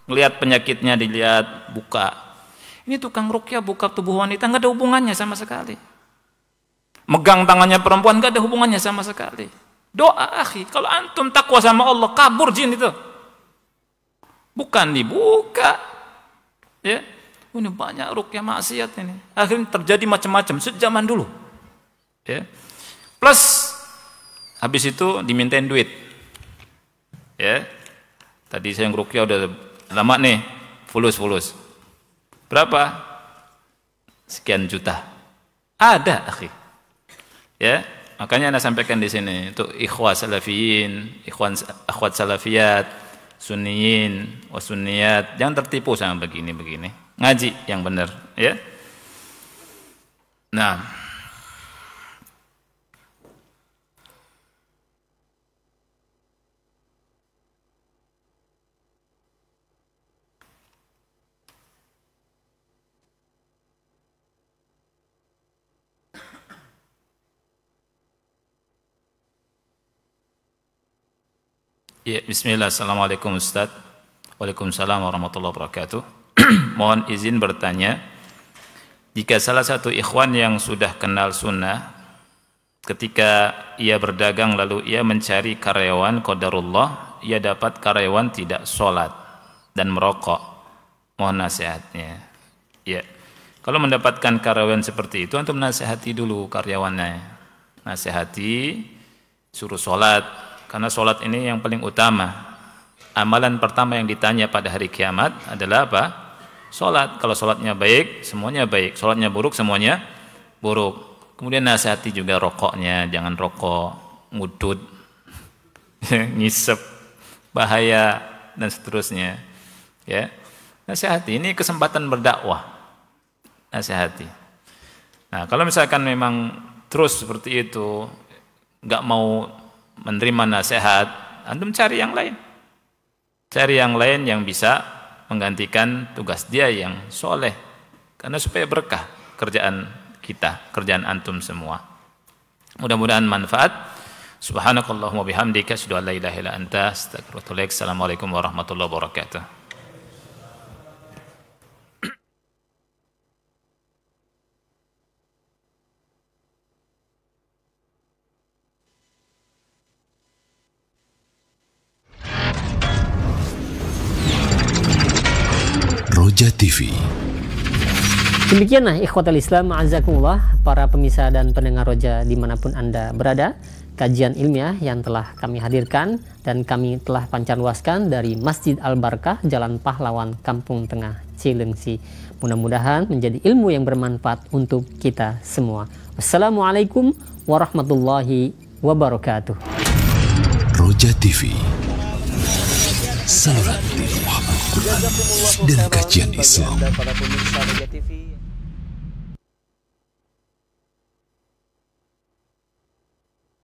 Melihat penyakitnya, dilihat buka. Ini tukang ruqyah buka tubuh wanita, nggak ada hubungannya sama sekali. Megang tangannya perempuan, nggak ada hubungannya sama sekali. Doa akhi, kalau antum takwa sama Allah, kabur jin itu. Bukan dibuka. Ya, ini banyak ruqyah maksiat ini. Akhirnya terjadi macam-macam sejaman dulu. Ya. Plus habis itu dimintain duit. Ya. Tadi saya ruqyah udah lama nih, fulus. Berapa? Sekian juta. Ada, akhi. Ya, makanya Anda sampaikan di sini untuk ikhwah salafiyin, akhwat salafiyat, sunniyin, wasunniyat, jangan tertipu sama begini. Ngaji yang benar, ya. Nah, ya, bismillah, assalamualaikum Ustaz. Waalaikumsalam warahmatullahi wabarakatuh. Mohon izin bertanya, jika salah satu ikhwan yang sudah kenal sunnah, ketika ia berdagang lalu ia mencari karyawan, qadarullah, ia dapat karyawan tidak sholat dan merokok, mohon nasihatnya. Ya, kalau mendapatkan karyawan seperti itu, antum nasihati dulu karyawannya, nasihati, suruh sholat. Karena sholat ini yang paling utama. Amalan pertama yang ditanya pada hari kiamat adalah apa? Sholat. Kalau sholatnya baik, semuanya baik. Sholatnya buruk, semuanya buruk. Kemudian nasihati juga rokoknya. Jangan rokok, ngudut, ngisep, bahaya, dan seterusnya. Ya, nasihati. Ini kesempatan berdakwah. Nasihati. Nah, kalau misalkan memang terus seperti itu, nggak mau menerima nasihat, antum cari yang lain. Cari yang lain yang bisa menggantikan tugas dia yang soleh. Karena supaya berkah kerjaan kita, kerjaan antum semua. Mudah-mudahan manfaat. Subhanakallahumma bihamdika asyhadu an la ilaha illa anta astaghfiruka wa atubu ilaik. Assalamualaikum warahmatullahi wabarakatuh. Roja TV. Demikianlah ikhwatal Islam, a'azakumullah, para pemirsa dan pendengar Roja dimanapun Anda berada, kajian ilmiah yang telah kami hadirkan dan kami telah pancarluaskan dari Masjid Al-Barkah, Jalan Pahlawan, Kampung Tengah, Cilengsi. Mudah-mudahan menjadi ilmu yang bermanfaat untuk kita semua. Wassalamualaikum warahmatullahi wabarakatuh. Roja TV, saluran dakwah Al-Quran dan kajian Islam. Para pemirsa Roja TV.